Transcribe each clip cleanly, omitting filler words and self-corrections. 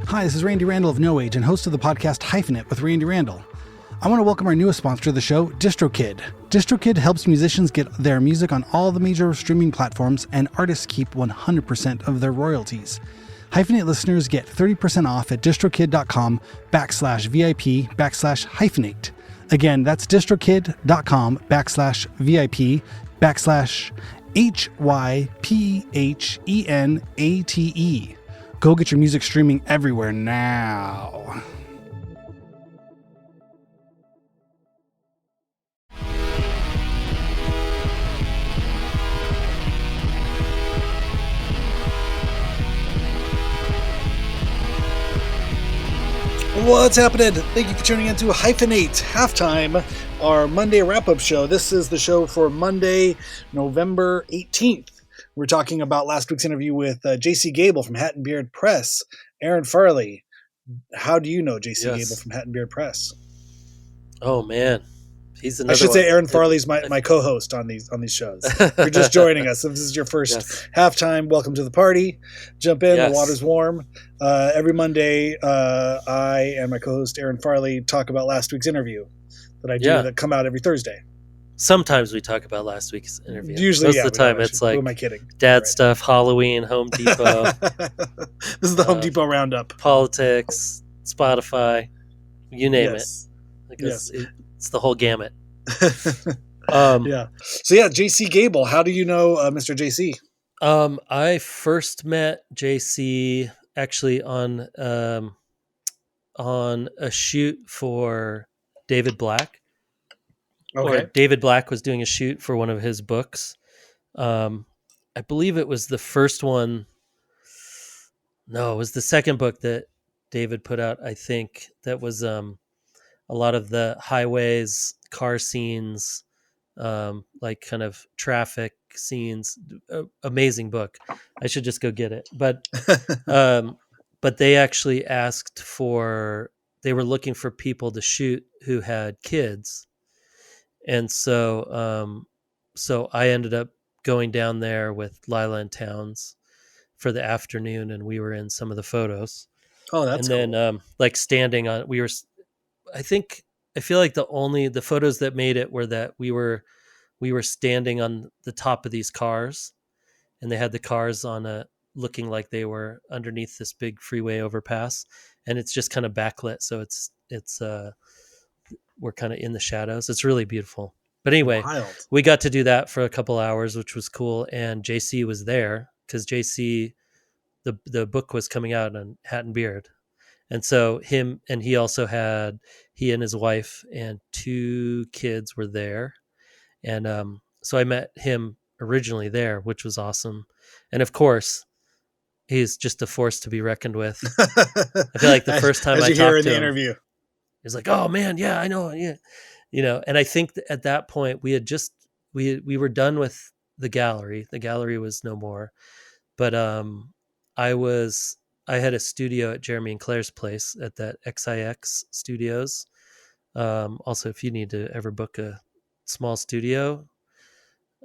Hi, this is Randy Randall of No Age and host of the podcast Hyphenate with Randy Randall. I want to welcome our newest sponsor of the show, DistroKid. DistroKid helps musicians get their music on all the major streaming platforms, and artists keep 100% of their royalties. Hyphenate listeners get 30% off at distrokid.com/VIP/hyphenate. Again, that's distrokid.com/VIP/HYPHENATE. Go get your music streaming everywhere now. What's happening? Thank you for tuning in to Hyphenate Halftime, our Monday wrap-up show. This is the show for Monday, November 18th. We're talking about last week's interview with JC Gabel from Hat and Beard Press. Aaron Farley. How do you know JC Gabel from Hat and Beard Press? Oh, man. He's another I should say Aaron Farley's my co-host on these shows. If you're just joining us, if this is your first halftime, welcome to the party. Jump in, the water's warm. Every Monday, I and my co-host Aaron Farley talk about last week's interview that I do that come out every Thursday. Sometimes we talk about last week's interview. Usually, most of the time, it's like, who am I kidding? Dad stuff, Halloween, Home Depot. This is the Home Depot roundup. Politics, Spotify, you name it. It's the whole gamut. So JC Gabel. How do you know Mr. JC? I first met JC actually on a shoot for David Black. Okay. Or David Black was doing a shoot for one of his books. I believe it was the first one. No, it was the second book that David put out, I think. That was a lot of the highways, car scenes, like kind of traffic scenes. Amazing book. I should just go get it. But they actually asked they were looking for people to shoot who had kids. And so I ended up going down there with Lila and Towns for the afternoon, and we were in some of the photos. Oh, that's cool. And then like standing on, I feel like the photos that made it were that we were standing on the top of these cars, and they had the cars looking like they were underneath this big freeway overpass, and it's just kind of backlit, so it's we're kind of in the shadows. It's really beautiful. But anyway, we got to do that for a couple hours, which was cool. And JC was there because JC, the book was coming out on Hat and Beard. And so he and his wife and 2 kids were there. And so I met him originally there, which was awesome. And of course, he's just a force to be reckoned with. I feel like the first time I talked to him, interview. He's like, "Oh man, yeah, I know, yeah." And I think at that point we had we were done with the gallery. The gallery was no more. But I had a studio at Jeremy and Claire's place at that XIX Studios. Also, if you need to ever book a small studio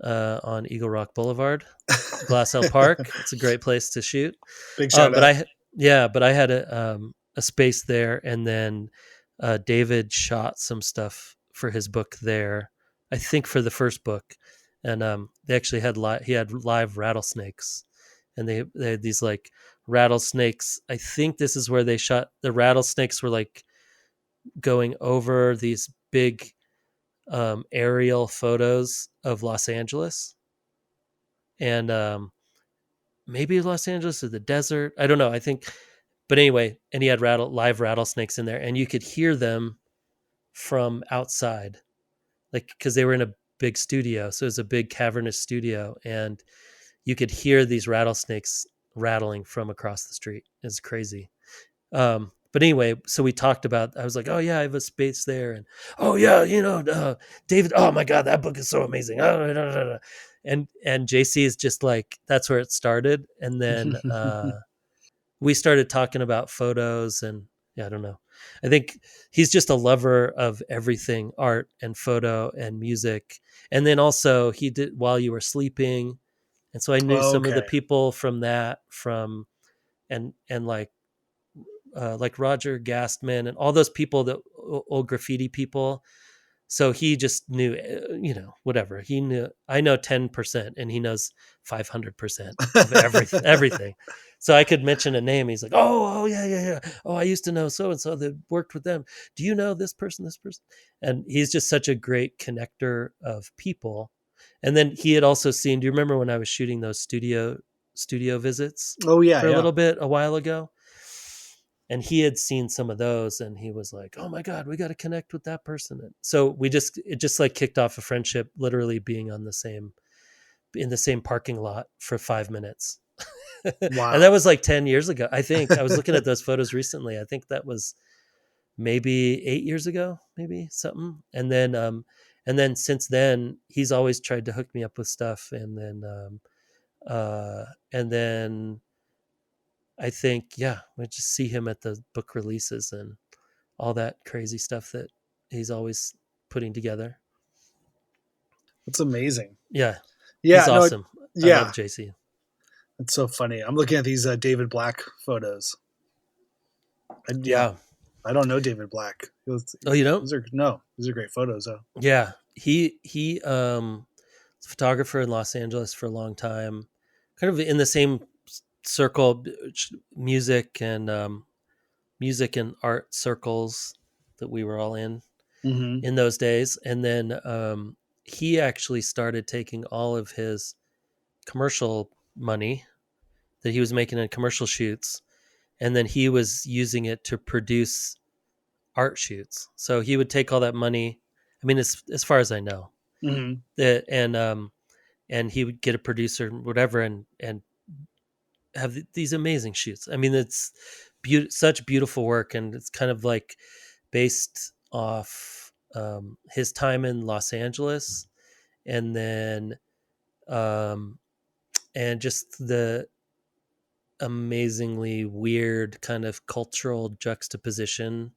on Eagle Rock Boulevard, Glass L Park, it's a great place to shoot. Big shout out. But I had a space there, and then David shot some stuff for his book there, I think for the first book. And they actually had live rattlesnakes, and they had these like rattlesnakes. I think this is where they shot the rattlesnakes were like going over these big aerial photos of Los Angeles, and maybe Los Angeles or the desert. I don't know. I think, but anyway, and he had live rattlesnakes in there, and you could hear them from outside, like because they were in a big studio, so it was a big cavernous studio, and you could hear these rattlesnakes rattling from across the street. It's crazy. But anyway, so we talked about, I was like, oh yeah, I have a space there. And, oh yeah, David, oh my God, that book is so amazing. And JC is just like, that's where it started. And then we started talking about photos, and I don't know. I think he's just a lover of everything, art and photo and music. And then also he did While You Were Sleeping. And so I knew some of the people from and like Roger Gastman and all those people, that old graffiti people. So he just knew, whatever he knew. I know 10%, and he knows 500% of everything. So I could mention a name. He's like, oh, yeah, yeah, yeah. Oh, I used to know so and so that worked with them. Do you know this person, this person? And he's just such a great connector of people. And then he had also seen. Do you remember when I was shooting those studio visits Oh yeah, for a yeah. little bit a while ago? And he had seen some of those, and he was like, oh my god, we got to connect with that person. And so it just like kicked off a friendship, literally being in the same parking lot for 5 minutes. And that Wow. was like 10 years ago. I think I was looking at those photos recently. I think that was maybe 8 years ago, maybe something. And then since then, he's always tried to hook me up with stuff. And then I think, yeah, we just see him at the book releases and all that crazy stuff that he's always putting together. That's amazing. Yeah, he's Yeah, no, awesome. I yeah, love JC. it's so funny. I'm looking at these David Black photos. Yeah, Yeah. I don't know David Black. Oh, you know? These are great photos though. Yeah. He was a photographer in Los Angeles for a long time, kind of in the same circle, music and music and art circles that we were all Mm-hmm. in those days. And then he actually started taking all of his commercial money that he was making in commercial shoots, and then he was using it to produce art shoots. So he would take all that money. I mean, as far as I know, Mm-hmm. that and he would get a producer, whatever, and have these amazing shoots. I mean, it's such beautiful work, and it's kind of like based off his time in Los Angeles, and then um, and just the amazingly weird kind of cultural juxtaposition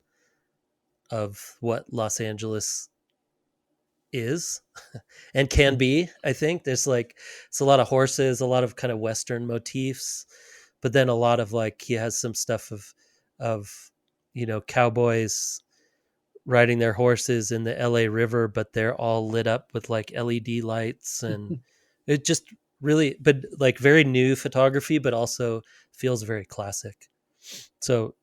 of what Los Angeles is and can be. I think there's like, it's a lot of horses, a lot of kind of Western motifs, but then a lot of like, he has some stuff of, cowboys riding their horses in the LA River, but they're all lit up with like LED lights, and it just really, but like very new photography, but also feels very classic. So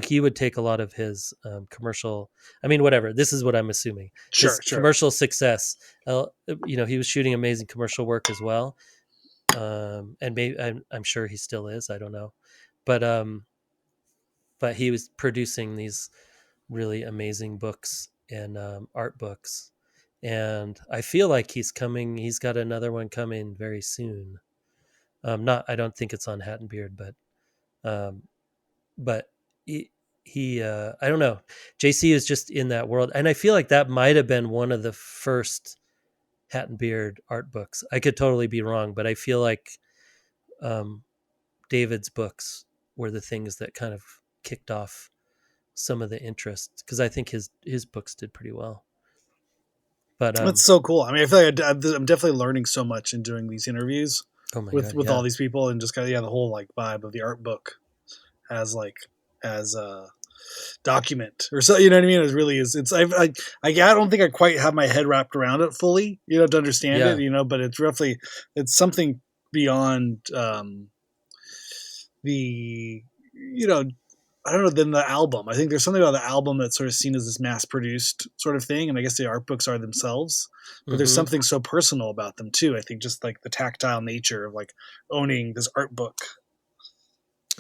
he would take a lot of his commercial. I mean, whatever. This is what I'm assuming. Sure, His sure. commercial success. He was shooting amazing commercial work as well, and maybe I'm sure he still is. I don't know, but he was producing these really amazing books and art books, and I feel like he's coming. He's got another one coming very soon. Not, I don't think it's on Hat and Beard, um, but I don't know. JC is just in that world, and I feel like that might have been one of the first Hat and Beard art books. I could totally be wrong, but I feel like um, David's books were the things that kind of kicked off some of the interest, because I think his books did pretty well. But That's so cool. I mean, I feel like I'm definitely learning so much in doing these interviews oh my with god, all yeah, these people, and just kind of the whole like vibe of the art book as like as a document or so. You know what I mean? It really is. I don't think I quite have my head wrapped around it fully. To understand it. yeah, But it's something beyond the I don't know, than the album. I think there's something about the album that's sort of seen as this mass produced sort of thing. And I guess the art books are themselves, but there's mm-hmm. something so personal about them too. I think just like the tactile nature of like owning this art book,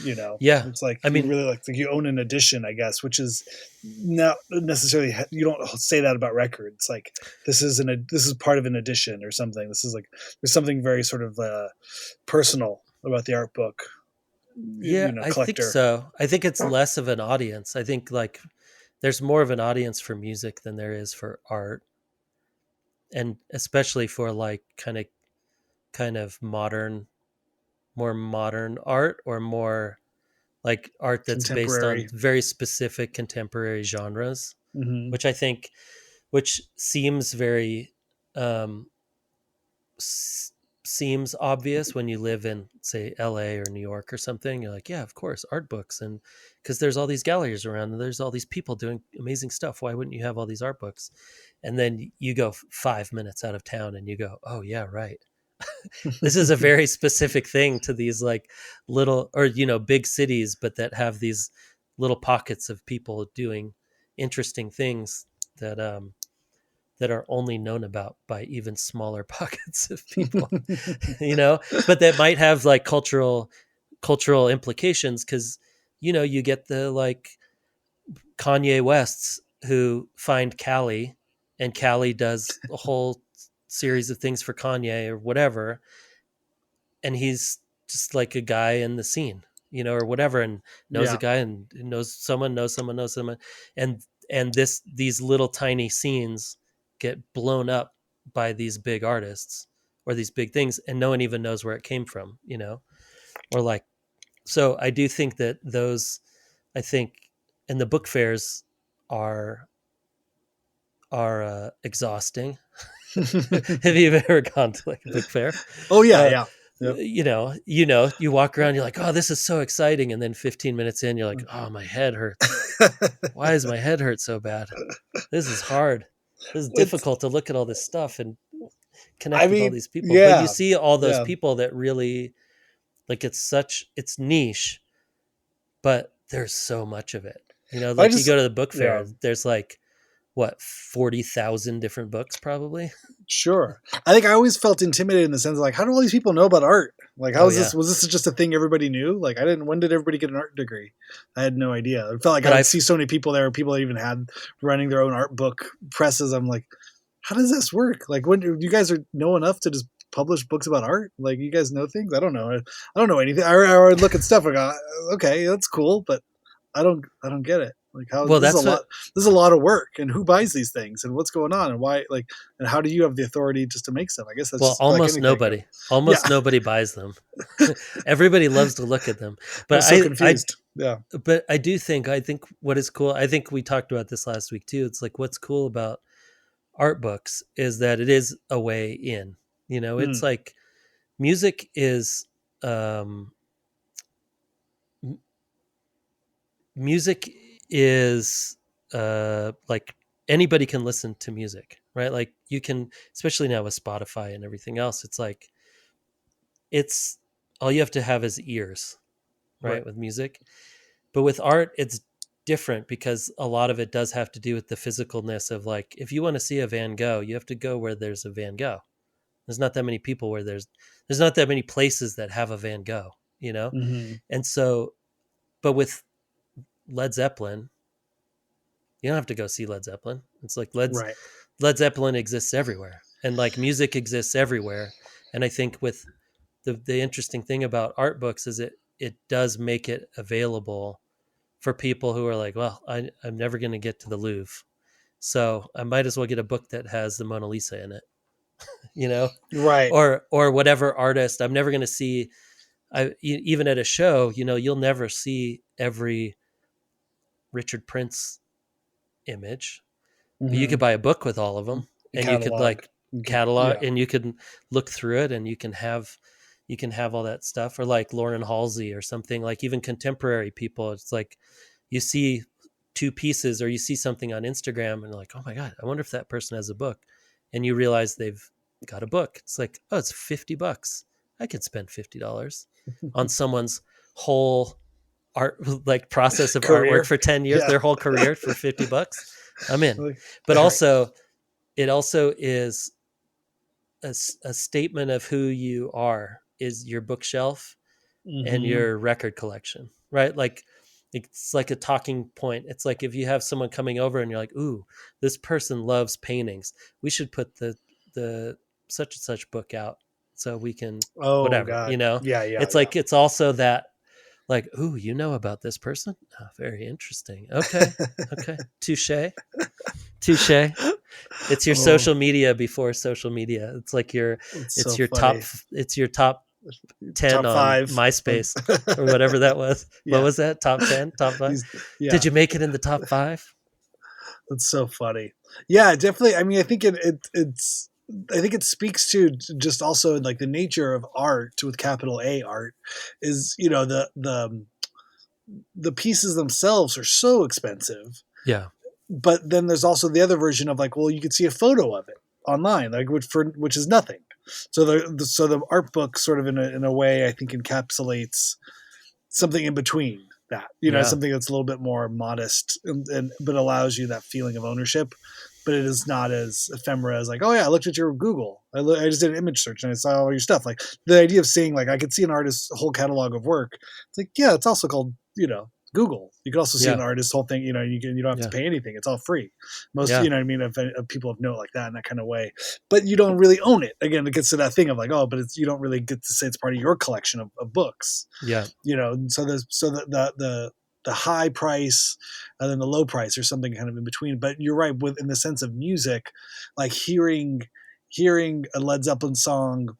Yeah. it's like I you mean, really like you own an edition, I guess, which is not necessarily, you don't say that about records. Like this is part of an edition or something. This is like, there's something very sort of personal about the art book, yeah, I think collector. so. I think it's less of an audience. I think like there's more of an audience for music than there is for art, and especially for like kind of more modern art, or more like art that's based on Contemporary. very specific contemporary genres, Hmm. which I think, which seems very um seems obvious when you live in, say, LA or New York or something. You're like, yeah, of course, art books. And because there's all these galleries around and there's all these people doing amazing stuff. Why wouldn't you have all these art books? And then you go 5 minutes out of town and you go, oh, yeah, right. This is a very specific thing to these like little, or, big cities, but that have these little pockets of people doing interesting things that are only known about by even smaller pockets of people, but that might have like cultural implications, because you get the like Kanye Wests who find Cali, and Cali does a whole series of things for Kanye or whatever, and he's just like a guy in the scene, or whatever, and knows a guy and knows someone, and these little tiny scenes get blown up by these big artists or these big things, and no one even knows where it came from, or like, so I do think that those, I think, and the book fairs are exhausting. Have you ever gone to like a book fair? Oh yeah, yeah. Yep. You walk around, you're like, oh, this is so exciting. And then 15 minutes in, you're like, oh, my head hurts. Why does my head hurt so bad? This is hard. This is difficult to look at all this stuff and connect with all these people. Yeah, but you see all those people that really, like, it's niche, but there's so much of it. You go to the book fair, there's like, what, 40,000 different books probably? Sure. I think I always felt intimidated in the sense of like, how do all these people know about art? Like, how is this? Was this just a thing everybody knew? Like, when did everybody get an art degree? I had no idea. It felt like I see so many people there, people that even had running their own art book presses. I'm like, how does this work? Like, when you guys know enough to just publish books about art? Like, you guys know things? I don't know. I don't know anything. I would look at stuff and go, okay, that's cool, but I don't get it. Like, how? Well, this is a lot of work, and who buys these things, and what's going on, and why? Like, and how do you have the authority just to make stuff? I guess that's almost nobody. Almost nobody buys them. Everybody loves to look at them, but I'm so confused. But I think what is cool. I think we talked about this last week too. It's like, what's cool about art books is that it is a way in. It's like music is. Music is like anybody can listen to music, right? Like you can, especially now with Spotify and everything else, it's like, it's all you have to have is ears, right? With music. But with art, it's different because a lot of it does have to do with the physicalness of like, if you want to see a Van Gogh, you have to go where there's a Van Gogh. There's not that many people where there's not that many places that have a Van Gogh, Mm-hmm. And so, but with Led Zeppelin, you don't have to go see Led Zeppelin. It's like Led Zeppelin exists everywhere, and like music exists everywhere. And I think with the interesting thing about art books is it does make it available for people who are like, well, I'm never going to get to the Louvre, so I might as well get a book that has the Mona Lisa in it, Right. Or whatever artist. I'm never going to see. Even at a show, you'll never see every Richard Prince image, but you could buy a book with all of them, and you could like catalog, and you can look through it, and you can have all that stuff. Or like Lauren Halsey or something, like even contemporary people. It's like you see two pieces, or you see something on Instagram, and like, oh my God, I wonder if that person has a book, and you realize they've got a book. It's like, oh, it's $50. I could spend $50 on someone's whole art, like process of career. Artwork for 10 years, their whole career for $50. I'm in. But also, it also is a statement of who you are, is your bookshelf and your record collection, right? Like, it's like a talking point. It's like if you have someone coming over and you're like, ooh, this person loves paintings, we should put the such and such book out so we can, whatever, God. It's like, it's also that, like, ooh, about this person? Oh, very interesting. Okay. Touche. It's your social media before social media. It's like it's your top 10 top on 5. MySpace or whatever that was. What was that? Top 10, top 5? Did you make it in the top 5? That's so funny. Yeah, definitely. I mean, I think it's I think it speaks to just also like the nature of art with capital A art is, you know, the pieces themselves are so expensive. Yeah. But then there's also the other version of like, well, you could see a photo of it online, like which is nothing. So the art book sort of in a way I think encapsulates something in between that, you know, Yeah. something that's a little bit more modest and but allows you that feeling of ownership. But it is not as ephemera as like, oh yeah, I looked at your Google. I just did an image search and I saw all your stuff. Like the idea of seeing like I could see an artist's whole catalog of work. It's like, yeah, it's also called, you know, Google. You can also see an Yeah. artist's whole thing. You know, you don't have to Yeah. pay anything. It's all free. Most, Yeah. you know what I mean, of people of note like that in that kind of way. But you don't really own it. Again, it gets to that thing of like, oh, but you don't really get to say it's part of your collection of books. Yeah. You know, so the high price and then the low price or something kind of in between. But you're right, with in the sense of music, like hearing a Led Zeppelin song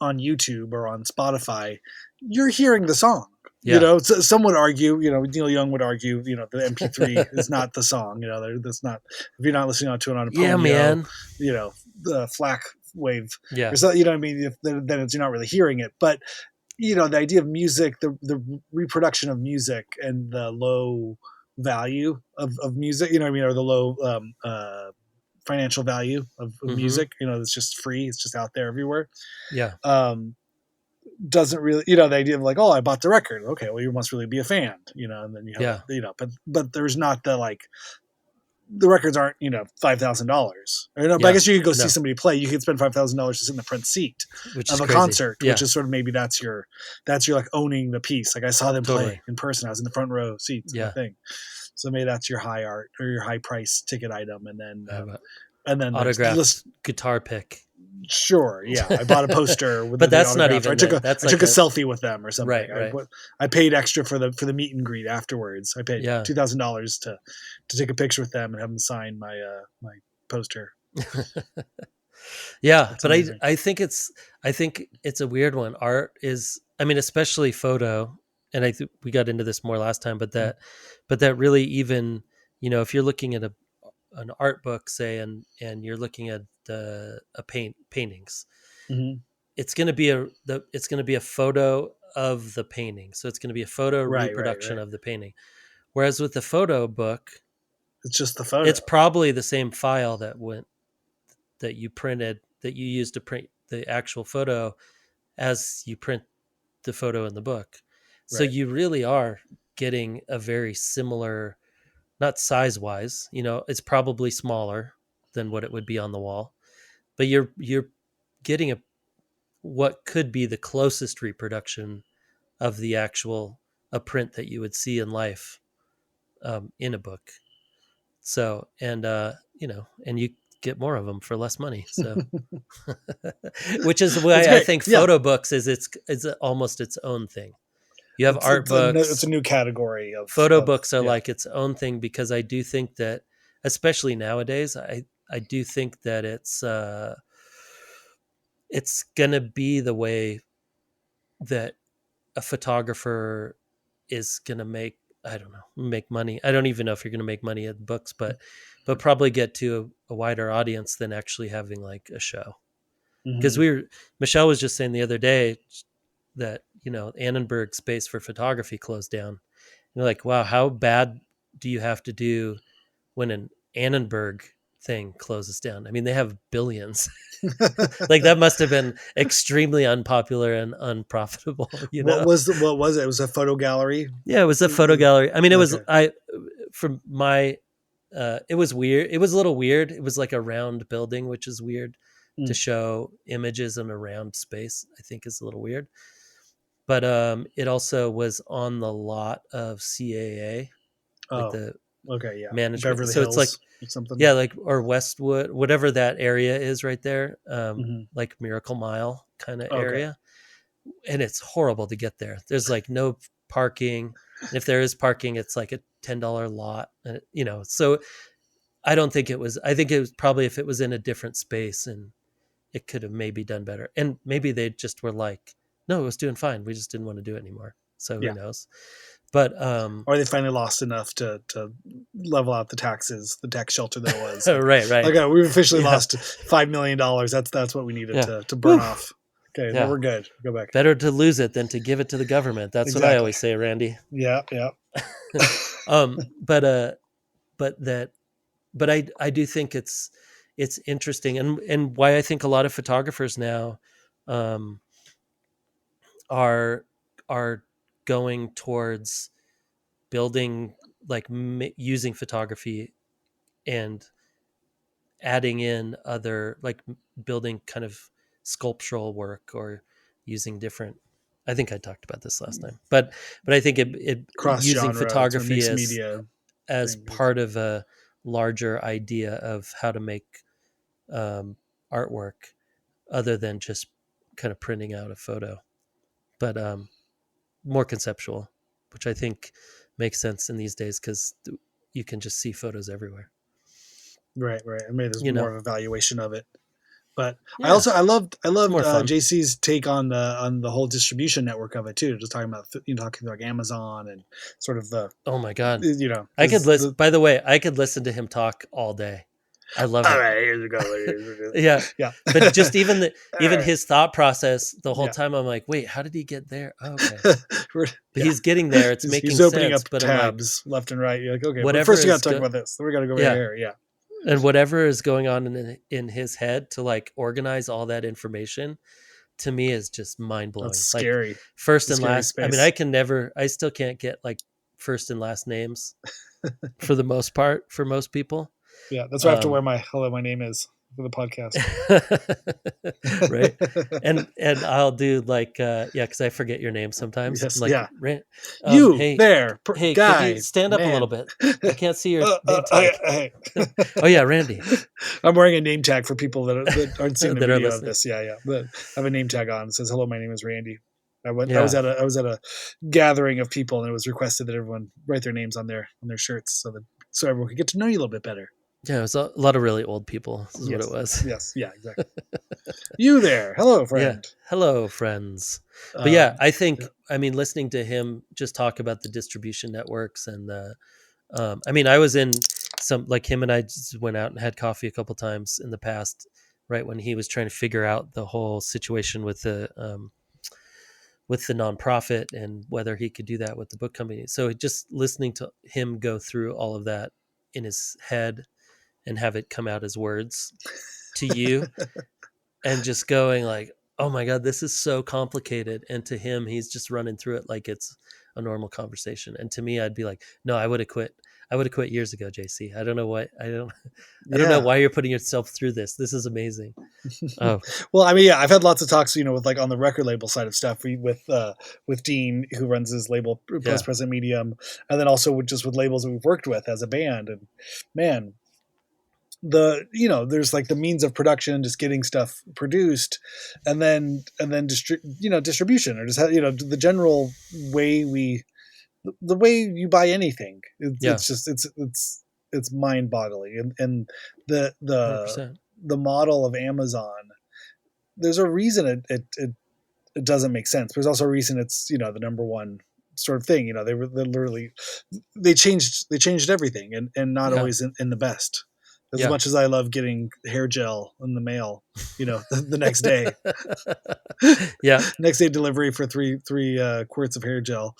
on YouTube or on Spotify, you're hearing the song. You Yeah. know, so some would argue, you know, Neil Young would argue, you know, the MP3 is not the song. You know, that's not, if you're not listening to it on a Yeah, Ponyo, man. you know, the FLAC wave Yeah. or so, you know what I mean? Then you're not really hearing it. But you know, the idea of music, the reproduction of music and the low value of music, you know what I mean, or the low financial value of Mm-hmm. music, you know, it's just free, it's just out there everywhere. Yeah. Um, doesn't really, you know, the idea of like, oh, I bought the record. Okay, well, you must really be a fan, you know, and then you have, Yeah. you know, but there's not the like, the records aren't, you know, $5,000. Or, no, but I Yeah. guess you could go see No, somebody play. You could spend $5,000 to sit in the front seat which is of a crazy. concert, which Yeah. is sort of maybe that's your like owning the piece. Like I saw them play Totally. in person. I was in the front row seats of the Yeah. thing. So maybe that's your high art or your high price ticket item, I have an and then there's autographed guitar pick. sure, yeah. I bought a poster with But the that's not autograph. Or even the, that's I took like a a selfie with them or something. right. I paid extra for the meet and greet afterwards. I paid Yeah. $2,000 to take a picture with them and have them sign my poster. Yeah, That's but amazing. I think it's a weird one. Art is, I mean, especially photo, and we got into this more last time, but that really even, you know, if you're looking at an art book, say, and you're looking at paintings, Mm-hmm. it's going to be it's going to be a photo of the painting, so it's going to be a photo Right. reproduction of the painting. Whereas with the photo book, It's just the photo. it's probably the same file that you printed, that you used to print the actual photo as you print the photo in the book. So Right. you really are getting a very similar, not size wise, you know, it's probably smaller than what it would be on the wall, but you're getting what could be the closest reproduction of the actual a print that you would see in life, in a book. So, and you know, and you get more of them for less money. So, which is That's why I great. think Yeah. photo books is almost its own thing. You have art It's a books. new category Photo of books are yeah. like its own thing, because I do think that, especially nowadays, I do think that it's gonna be the way that a photographer is gonna make, I don't know, make money. I don't even know if you're gonna make money at books, but probably get to a wider audience than actually having like a show. Because Mm-hmm. Michelle was just saying the other day that, you know, Annenberg Space for Photography closed down. And you're like, wow, how bad do you have to do when an Annenberg thing closes down? I mean, they have billions. Like that must have been extremely unpopular and unprofitable, you know? What was it? It was a photo gallery. Yeah, it was a photo gallery. I mean, it was, Okay. from my, it was weird. It was a little weird. It was like a round building, which is weird to Mm. show images in a round space. I think is a little weird. But it also was on the lot of CAA, like Oh, the okay, yeah. management. Beverly So it's like, Hills or something. yeah, like, or Westwood, whatever that area is right there, Mm-hmm. like Miracle Mile kind of Okay. area. And it's horrible to get there. There's like no parking. And if there is parking, it's like a $10 lot, you know. So I don't think it was, I think it was probably, if it was in a different space, and it could have maybe done better. And maybe they just were like, no, it was doing fine. We just didn't want to do it anymore. So who Yeah. knows? But or they finally lost enough to level out the tax shelter that it was. right. Like, we've officially Yeah. lost $5 million. That's what we needed to burn Whew. off. Okay, Yeah. now we're good. Go back. Better to lose it than to give it to the government. That's what I always say, Randy. Yeah. But I do think it's interesting, and why I think a lot of photographers now are going towards building, like using photography and adding in other, like building kind of sculptural work or using different. I think I talked about this last time, but I think it using photography as part of a larger idea of how to make artwork other than just kind of printing out a photo, but more conceptual, which I think makes sense in these days because you can just see photos everywhere. Right. I mean, there's more of a valuation of it. But yeah. I loved JC's take on the whole distribution network of it too. Just talking about talking like Amazon and sort of the oh my god, I could listen. By the way, I could listen to him talk all day. I love it. All right, here's go. yeah. But just even his thought process the whole time, I'm like, wait, how did he get there? Oh, okay, but he's getting there. It's making sense. He's opening up tabs left and right. You're like, okay, whatever. First, you got to talk about this. Then we got to go over here. Yeah. And whatever is going on in his head to like organize all that information, to me is just mind blowing. That's scary. Like, first and last. Space. I mean, I still can't get like first and last names for the most part for most people. Yeah, that's why I have to wear my hello, my name is for the podcast. Right. And I'll do like because I forget your name sometimes. Yes, like, yeah. Hey, there, hey, guy, could you stand up a little bit? I can't see your name tag. Oh yeah, Randy. I'm wearing a name tag for people that aren't seeing the video of this. Yeah. But I have a name tag on. It says hello, my name is Randy. I was at a gathering of people, and it was requested that everyone write their names on their shirts so everyone could get to know you a little bit better. Yeah, it was a lot of really old people. This is what it was. Yes, yeah, exactly. You there. Hello, friend. Yeah. Hello, friends. But yeah, I think, I mean, listening to him just talk about the distribution networks and I mean, I was in some, like him and I just went out and had coffee a couple times in the past, right when he was trying to figure out the whole situation with the nonprofit and whether he could do that with the book company. So just listening to him go through all of that in his head and have it come out as words to you and just going like, oh my God, this is so complicated. And to him, he's just running through it like it's a normal conversation. And to me, I'd be like, no, I would have quit. I would have quit years ago, JC. I don't know know why you're putting yourself through this. This is amazing. Oh, well, I mean, yeah, I've had lots of talks, with like on the record label side of stuff with Dean, who runs his label Post Present Medium. And then also with labels that we've worked with as a band. And man, there's like the means of production, just getting stuff produced, and then distribution, or just the general way the way you buy anything. It's just it's mind boggling, and the 100%. The model of Amazon. There's a reason it doesn't make sense. There's also a reason it's the number one sort of thing. They changed everything, and not always in the best. As much as I love getting hair gel in the mail, the next day. Next day delivery for three quarts of hair gel,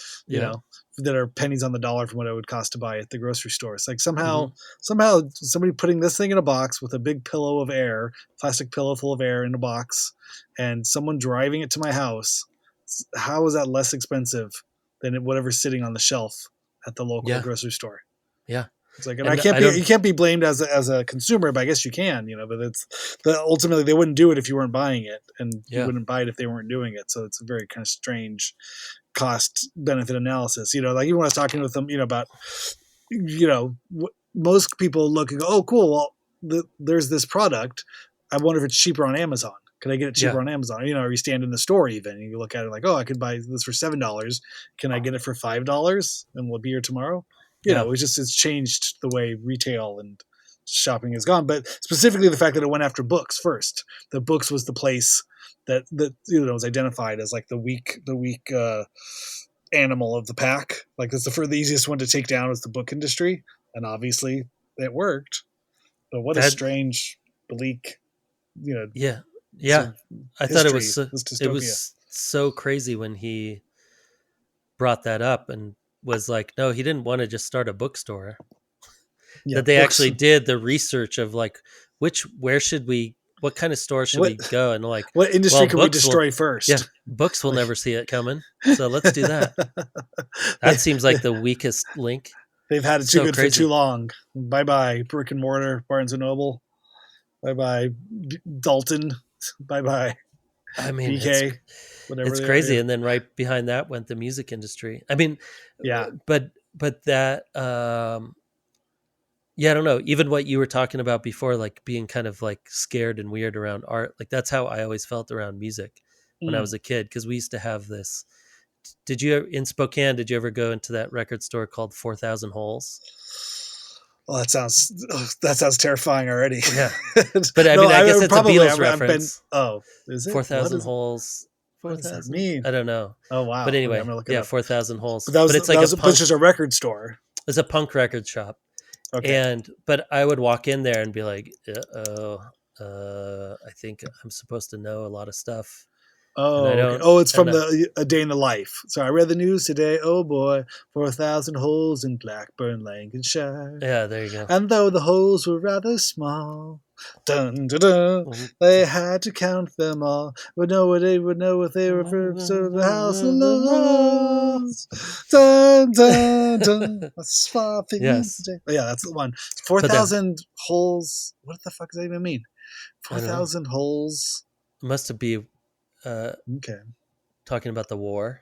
that are pennies on the dollar from what it would cost to buy at the grocery store. It's like somehow somebody putting this thing in a box with a big pillow of air, plastic pillow full of air in a box, and someone driving it to my house. How is that less expensive than whatever's sitting on the shelf at the local grocery store? Yeah. It's like, and you can't be blamed as a consumer, but I guess you can, but ultimately they wouldn't do it if you weren't buying it, and you wouldn't buy it if they weren't doing it. So it's a very kind of strange cost benefit analysis. Like even when I was talking with them, about, most people look and go, oh, cool. Well, there's this product. I wonder if it's cheaper on Amazon. Could I get it cheaper on Amazon? Or you stand in the store even and you look at it like, oh, I could buy this for $7. Can I get it for $5 and we'll be here tomorrow? It's changed the way retail and shopping has gone, but specifically the fact that it went after books first. The books was the place that was identified as like the weak animal of the pack. Like it's the easiest one to take down is the book industry, and obviously it worked. But what a That strange, bleak, yeah sort yeah. of I thought history. This it dystopia. was so crazy when he brought that up and was like, no, he didn't want to just start a bookstore. Yeah, That they books. actually did the research of like where should we, what kind of store should What we go, and like, what industry well, can we books will, destroy yeah, first? books will Like, never see it coming, so let's do that. they, That seems they like the weakest link. they've had it too So good for too crazy. long. Bye bye brick and mortar, Barnes and Noble. Bye bye Dalton. Bye bye I mean, BK. Whatever it's they are. crazy. Yeah. And then right behind that went the music industry. I mean, Yeah. but that yeah, I don't know. Even what you were talking about before, like being kind of like scared and weird around art, like that's how I always felt around music when I Mm. was a kid, because we used to have this. Did you in Spokane? Did you ever go into that record store called 4,000 Holes? Well, that sounds terrifying already. Yeah, but I No, mean, I guess I it's a probably Beatles I've been. reference. Oh, is it? 4,000 Holes. What does that 4,000. mean? I don't know. Oh But wow. Okay, I'm anyway, gonna look it yeah, up. 4,000 Holes. But that was But it's that like a was but punk. just a record store. It's a punk record shop, Okay. and but I would walk in there and be like, oh, I think I'm supposed to know a lot of stuff, and I Oh, okay. don't. Oh, it's from And the A Day in the Life. So I read the news today. Oh boy, 4,000 holes in Blackburn, Lancashire. yeah, there you go. And though the holes were rather small, dun dun dun, they had to count them all. They would know if they were first to the House of Lords. Dun dun dun. That's far for you Yes, today. Oh, yeah, that's the one. but then 4,000 holes. What the fuck does that even mean? I don't know. 4,000 holes. It must be uh, Okay. talking about the war.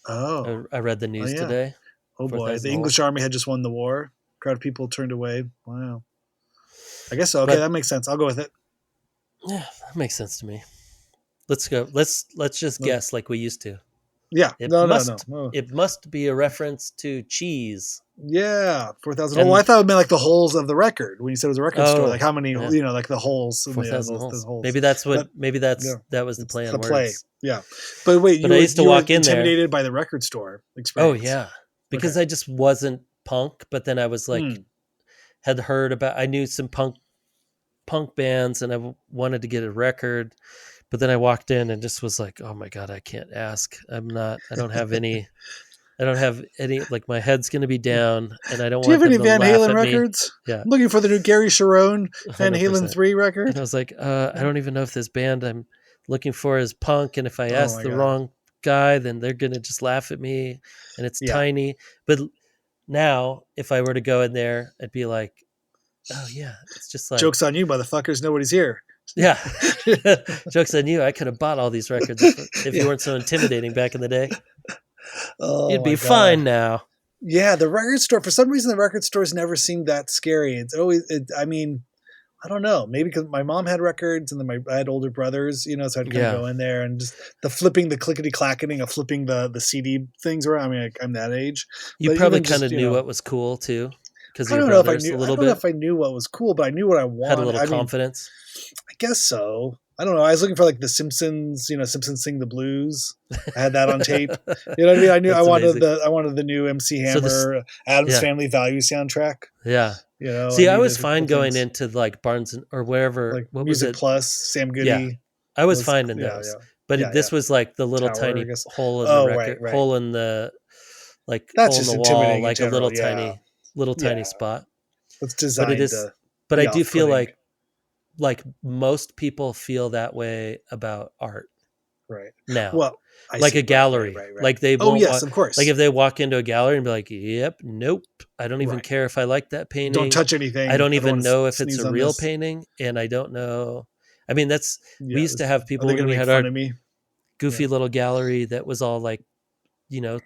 Oh. I read the Oh news yeah. today. Oh boy. The 4,000 English Holes. army had just won the war. A crowd of people turned away. Wow. I guess so. Okay, But that makes sense. I'll go with it. yeah, that makes sense to me. Let's go. Let's just No. guess like we used to. Yeah. It No. must No. it must be a reference to cheese. Yeah. 4,000. Oh, I And thought it meant like the holes of the record when you said it was a record store. Like oh, how many, yeah, like the holes in 4,000 those holes. holes. Maybe that's But what. Maybe yeah, that was the it's play the on play. words. Yeah. But wait, But I used to you were walk in there. intimidated by the record store Oh experience. yeah, Okay. because I just wasn't punk. But then I was like, Hmm. had heard about. I knew some punk bands, and wanted to get a record. But then I walked in and just was like, oh my god, I can't ask. I'm not. I don't have any. I don't have any. Like my head's gonna be down, and I don't Do you want have any them to Van laugh Halen at me. records? Yeah, I'm looking for the new Gary Sharon Van Halen 100%. 3 And I record. was like, I don't even know if this band I'm looking for is punk. And if I Oh ask my the God. wrong guy, then they're going to just laugh at me. And it's Yeah. tiny. But now, if I were to go in there, I'd be like, oh, yeah, it's just like, Joke's on you, motherfuckers. Nobody's here. yeah. Joke's on you. I could have bought all these records if you Yeah. weren't so intimidating back in the day. Oh You'd be my fine God. now. Yeah, the record store. For some reason, the record stores never seemed that scary. It's always. I mean, I don't know. Maybe because my mom had records, and then I had older brothers. So I'd kind of Yeah. go in there and just the flipping, the clickety clacketing of flipping the CD things around. I mean, I'm that age, You but probably even kind just of knew what was cool, too, because of I your don't know if I brothers a knew. I little don't know bit. if I knew what was cool, but I knew what I Had a wanted. little I mean, confidence. I guess so. I don't know. I was looking for like the Simpsons, Simpsons sing the blues. I had that on tape. You know what I mean? I knew I That's wanted amazing. the new MC So this, Hammer Adam's yeah. Family Values soundtrack. Yeah. I See, I was needed fine the going things into like Barnes or wherever. like What was Music it? Plus, Sam Yeah, Goody. I was Was fine in yeah, those. yeah, But yeah, yeah. this was like the little Tower, I tiny guess. hole in the Oh, right, record, right. hole in the That's hole in just the wall, intimidating in like a general. Yeah, little tiny yeah. spot. It's But it designed is. to But I be do feel off-putting. like most people feel that way about art Right. now. Well, I Like see. a Right, gallery. right, right, right. Like they Oh, won't yes, walk. of Like course. if they walk into a gallery and be like, "Yep, nope, I don't even Right. care if I like that Don't painting. touch I anything. don't I don't even want to know if it's sneeze a on real this. painting, and I don't know." I mean, we Yeah. used to have Are people they when going to we make had fun our of me? Yeah. goofy little gallery that was all like, you know,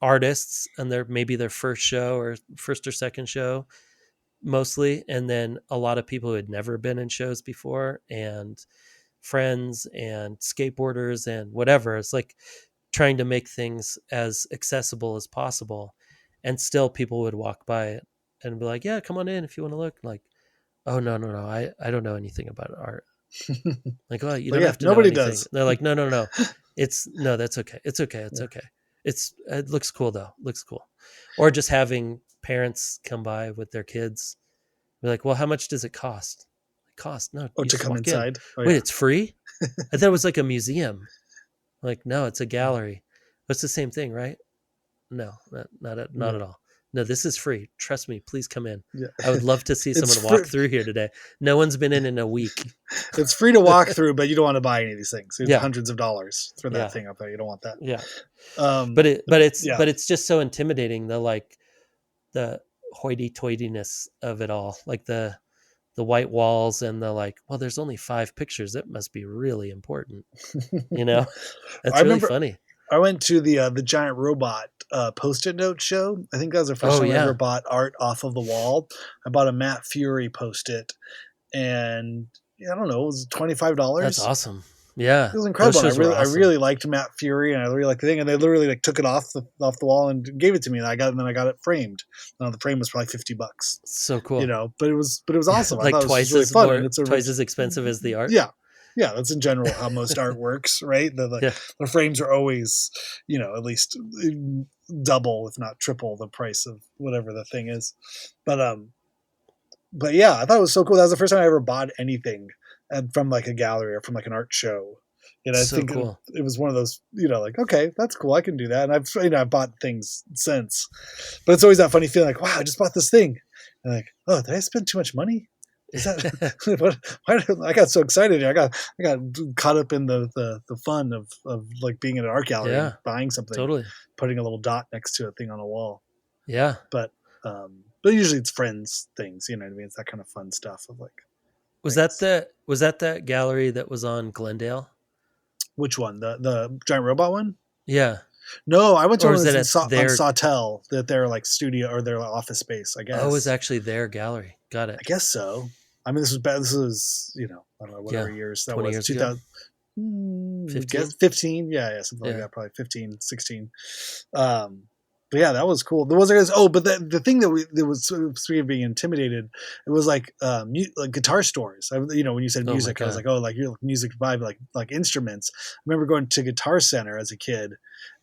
artists, and maybe their first show or first or second show mostly, and then a lot of people who had never been in shows before, and friends and skateboarders and whatever. It's like trying to make things as accessible as possible, and still people would walk by it and be like, yeah, come on in if you want to look. Like, oh no, I don't know anything about art. Like, well, you But don't yeah, have to know nobody anything. does. They're like, no, that's okay, it's okay. Yeah. It looks cool though. Looks cool. Or just having parents come by with their kids. Be like, well, how much does it cost? It costs no. Oh, You to just come walk in. inside. Oh Wait, yeah. it's free? I thought it was like a museum. Like, no, it's a gallery. It's the same thing, right? No, not at No. all. No, this is free. Trust me. Please come in. Yeah. I would love to see It's someone free. walk through here today. No one's been in a week. It's free to walk through, but you don't want to buy any of these things. It's Yeah, hundreds of dollars for that yeah, thing up there. You don't want that. yeah. But Yeah. it's just so intimidating. The hoity-toityness of it all, like the white walls and the like. Well, there's only 5 pictures. It must be really important. You know, I that's really remember funny. I went to the giant robot post-it note show. I think that was the first Oh time I ever yeah, bought art off of the wall. I bought a Matt Fury post-it, and I don't know, it was that's $25. awesome. Yeah, It was those incredible. And shows were I awesome. really liked Matt Fury, and I really liked the thing. And they literally like took it off the wall and gave it to me. And then I got it framed. The frame was probably $50, So cool. But it was awesome. I Like thought it was just really fun, and twice as expensive as the art. yeah. Yeah, that's in general how most art works, right? Yeah. The frames are always, at least double, if not triple, the price of whatever the thing is. But yeah, I thought it was so cool. That was the first time I ever bought anything from like a gallery or from like an art show. And I So think cool. it was one of those, like, okay, that's cool. I can do that. And I've bought things since, but it's always that funny feeling like, wow, I just bought this thing. And like, oh, did I spend too much money? Is that why I got so excited? I got caught up in the fun of like being in an art gallery and Yeah, buying something, totally. putting a little dot next to a thing on a wall. Yeah. But usually it's friends things, you know what I mean? It's that kind of fun stuff of like Was things. that gallery that was on Glendale? Which one? The giant robot one? Yeah. No, I went to Or one was that it was at on their Sawtell, that their like studio or their office space, I Oh, it was guess. actually their gallery. Got it. I guess so. I mean, this was I don't know, whatever Yeah. years that 20 was, years 2000, ago. 15? 15, yeah, something like Yeah. that, probably 15, 16. But yeah, that was cool. There was but the thing that was speaking of being intimidated, it was like like guitar stores. When you said Oh my music, I was God. like, oh, like you're music vibe, like instruments. I remember going to Guitar Center as a kid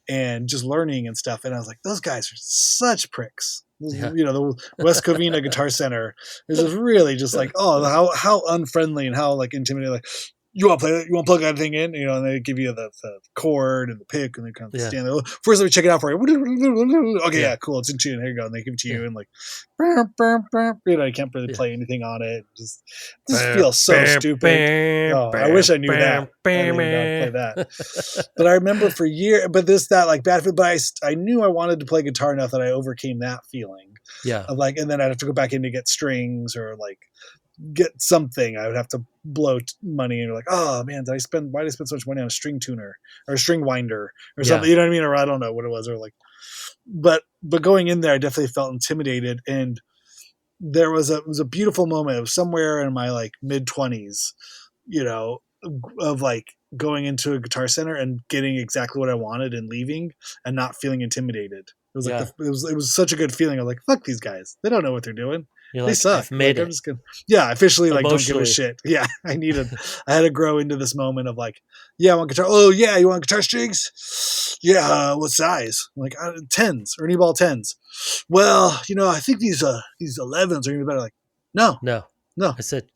and just learning and stuff, and I was like, those guys are such pricks. Yeah. The West Covina Guitar Center is just really just like, oh, how unfriendly and how like intimidating. Like, you want to play it? You want to plug that thing in? And they give you the chord and the pick, and they kind of Yeah. stand there. First, let me check it out for you. Okay, Yeah. yeah, cool. It's in tune. Here you go. And they give it to you, Yeah. and like, you can't really Yeah. play anything on it. Just feels so stupid. Oh, I wish I knew that. I didn't even know how to play that. But I remember for years, but that like bad. But I knew I wanted to play guitar enough that I overcame that feeling Yeah. of like, and then I'd have to go back in to get strings or like get something. I would have to blow money, and you're like, oh man, why did I spend so much money on a string tuner or a string winder or something? Yeah. You know what I mean? Or I don't know what it was, or like, but going in there, I definitely felt intimidated, and it was a beautiful moment. It was somewhere in my like mid-20s, of like going into a Guitar Center and getting exactly what I wanted and leaving and not feeling intimidated. It was like Yeah. it was such a good feeling. I was like, fuck these guys. They don't know what they're doing. You're They like, suck. I've made like, I'm it. just gonna, yeah, officially like don't give a Emotionally. shit. Yeah, I had to grow into this moment of like, yeah, I want guitar. Oh yeah, you want guitar strings? Yeah, what size? I'm like 10s, Ernie Ball 10s. Well, I think these 11s are even better. Like, no, No. no, I said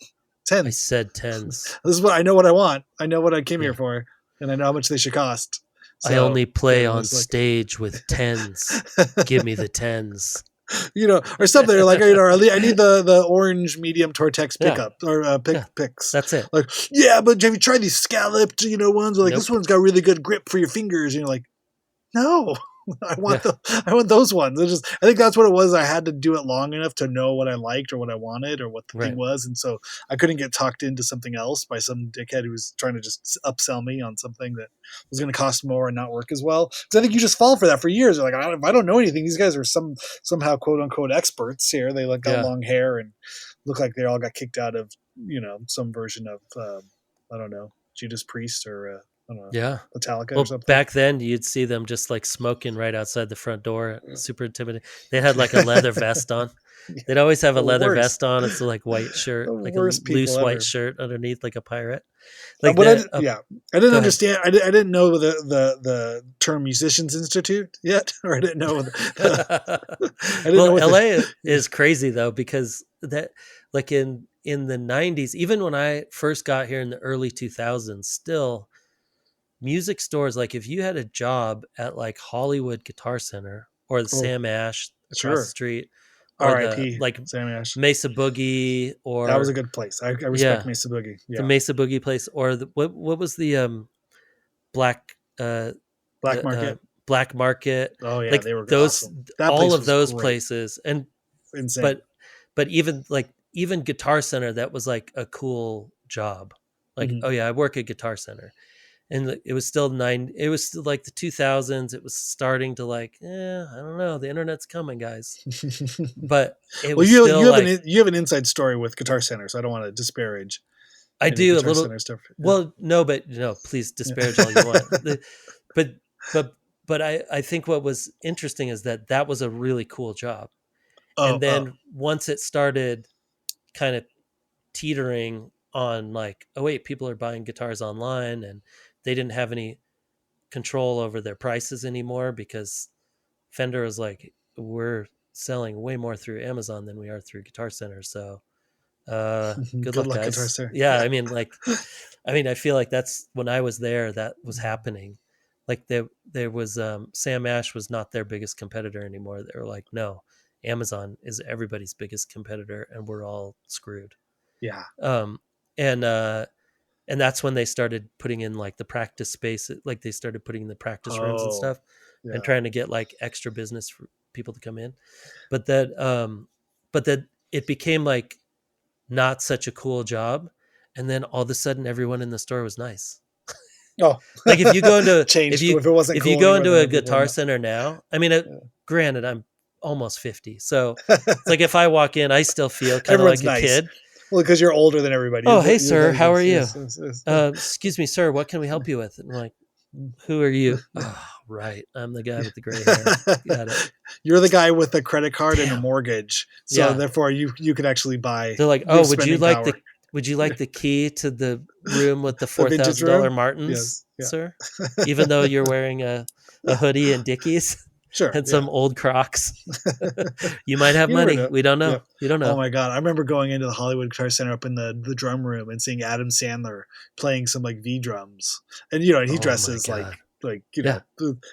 10s. 10s. This is what I know what I want. I know what I came Yeah. here for, and I know how much they should cost. I only play on it's like- stage with 10s. Give me the 10s. Or something. Or like, I need the orange medium Tortex Yeah. pickup or picks. That's it. Like, yeah, but have you tried these scalloped, ones? Or like, Nope. this one's got really good grip for your fingers. And you're like, no, I want those ones. I think that's what it was. I had to do it long enough to know what I liked or what I wanted or what the thing was. And so I couldn't get talked into something else by some dickhead who was trying to just upsell me on something that was going to cost more and not work as well. Because I think you just fall for that for years. You're like, if I don't know anything, these guys are somehow quote unquote experts here. They got long hair and look like they all got kicked out of, some version of, I don't know, Judas Priest or I don't know, Yeah. Metallica or Well, something. back then you'd see them just like smoking right outside the front door. Super intimidating. They had like a leather vest on. They'd always have a The leather worst, vest on. It's a like white shirt, the like a worst people loose white ever. shirt underneath, like a pirate. Like What I that. did, I didn't Go ahead. understand. I didn't know the term Musicians Institute yet, or I didn't know. I didn't know Well, what the. LA is crazy though, because that like in the 90s, even when I first got here in the early 2000s, still music stores, like if you had a job at like Hollywood Guitar Center or the Oh, Sam Ash across the sure. street or the R.I.P. like Sam Ash. Mesa Boogie That was a or good place. I respect yeah, Mesa Boogie. the Yeah, Mesa Boogie place or what was the black Black the Market. black market, Oh yeah, like they were those, awesome. That all place of was those great. places. And Insane. but even like even Guitar Center, that was like a cool job. Like, Mm-hmm. oh yeah, I work at Guitar Center. And it was still it was still like the 2000s. It was starting to like, I don't know, the internet's coming, guys. But it Well, was still like, you have an inside story with Guitar Center, so I don't want to disparage I any do a Guitar little. Center stuff. Yeah. Well, no, but no, please disparage all you want. But but but I think what was interesting is that was a really cool job. Oh, And then once it started kind of teetering on like, oh wait, people are buying guitars online, and they didn't have any control over their prices anymore because Fender was like, we're selling way more through Amazon than we are through Guitar Center. So good good luck, luck, Guitar guys. Center. Yeah, Yeah. I mean, I feel like that's when I was there, that was happening. Like there was Sam Ash was not their biggest competitor anymore. They were like, no, Amazon is everybody's biggest competitor, and we're all screwed. Yeah. Um, and and that's when they started putting in like the practice space, like they started putting in the practice rooms and Oh, stuff, and yeah. trying to get like extra business for people to come in. But that it became like not such a cool job, and then all of a sudden everyone in the store was nice. Oh, Like if you go into changed. If it wasn't if you cool go anymore, into then a people were Guitar not. Center now, I mean, granted, I'm almost 50, so Yeah. it's like if I walk in, I still feel kind of Everyone's like a nice. kid. Well, because you're older than everybody. Oh, hey, You're sir, the, how are you? yes, yes, yes. Excuse me, sir, what can we help you with? And I'm like, who are you? Oh, right, I'm the guy with the gray hair. Got it. You're the guy with a credit card and a Damn. mortgage, so Yeah. therefore you could actually buy. They're like, You have oh, spending power. would you like the key to the room with the The vintage room. $4,000 Martins, Yes. Yeah. sir? Even though you're wearing a hoodie and Dickies Sure. and Yeah. some old Crocs, you might have You never money. know. We don't know. Yeah. You don't Oh know. my god! I remember going into the Hollywood Guitar Center up in the drum room and seeing Adam Sandler playing some like V drums, and and he Oh my dresses god. like Yeah.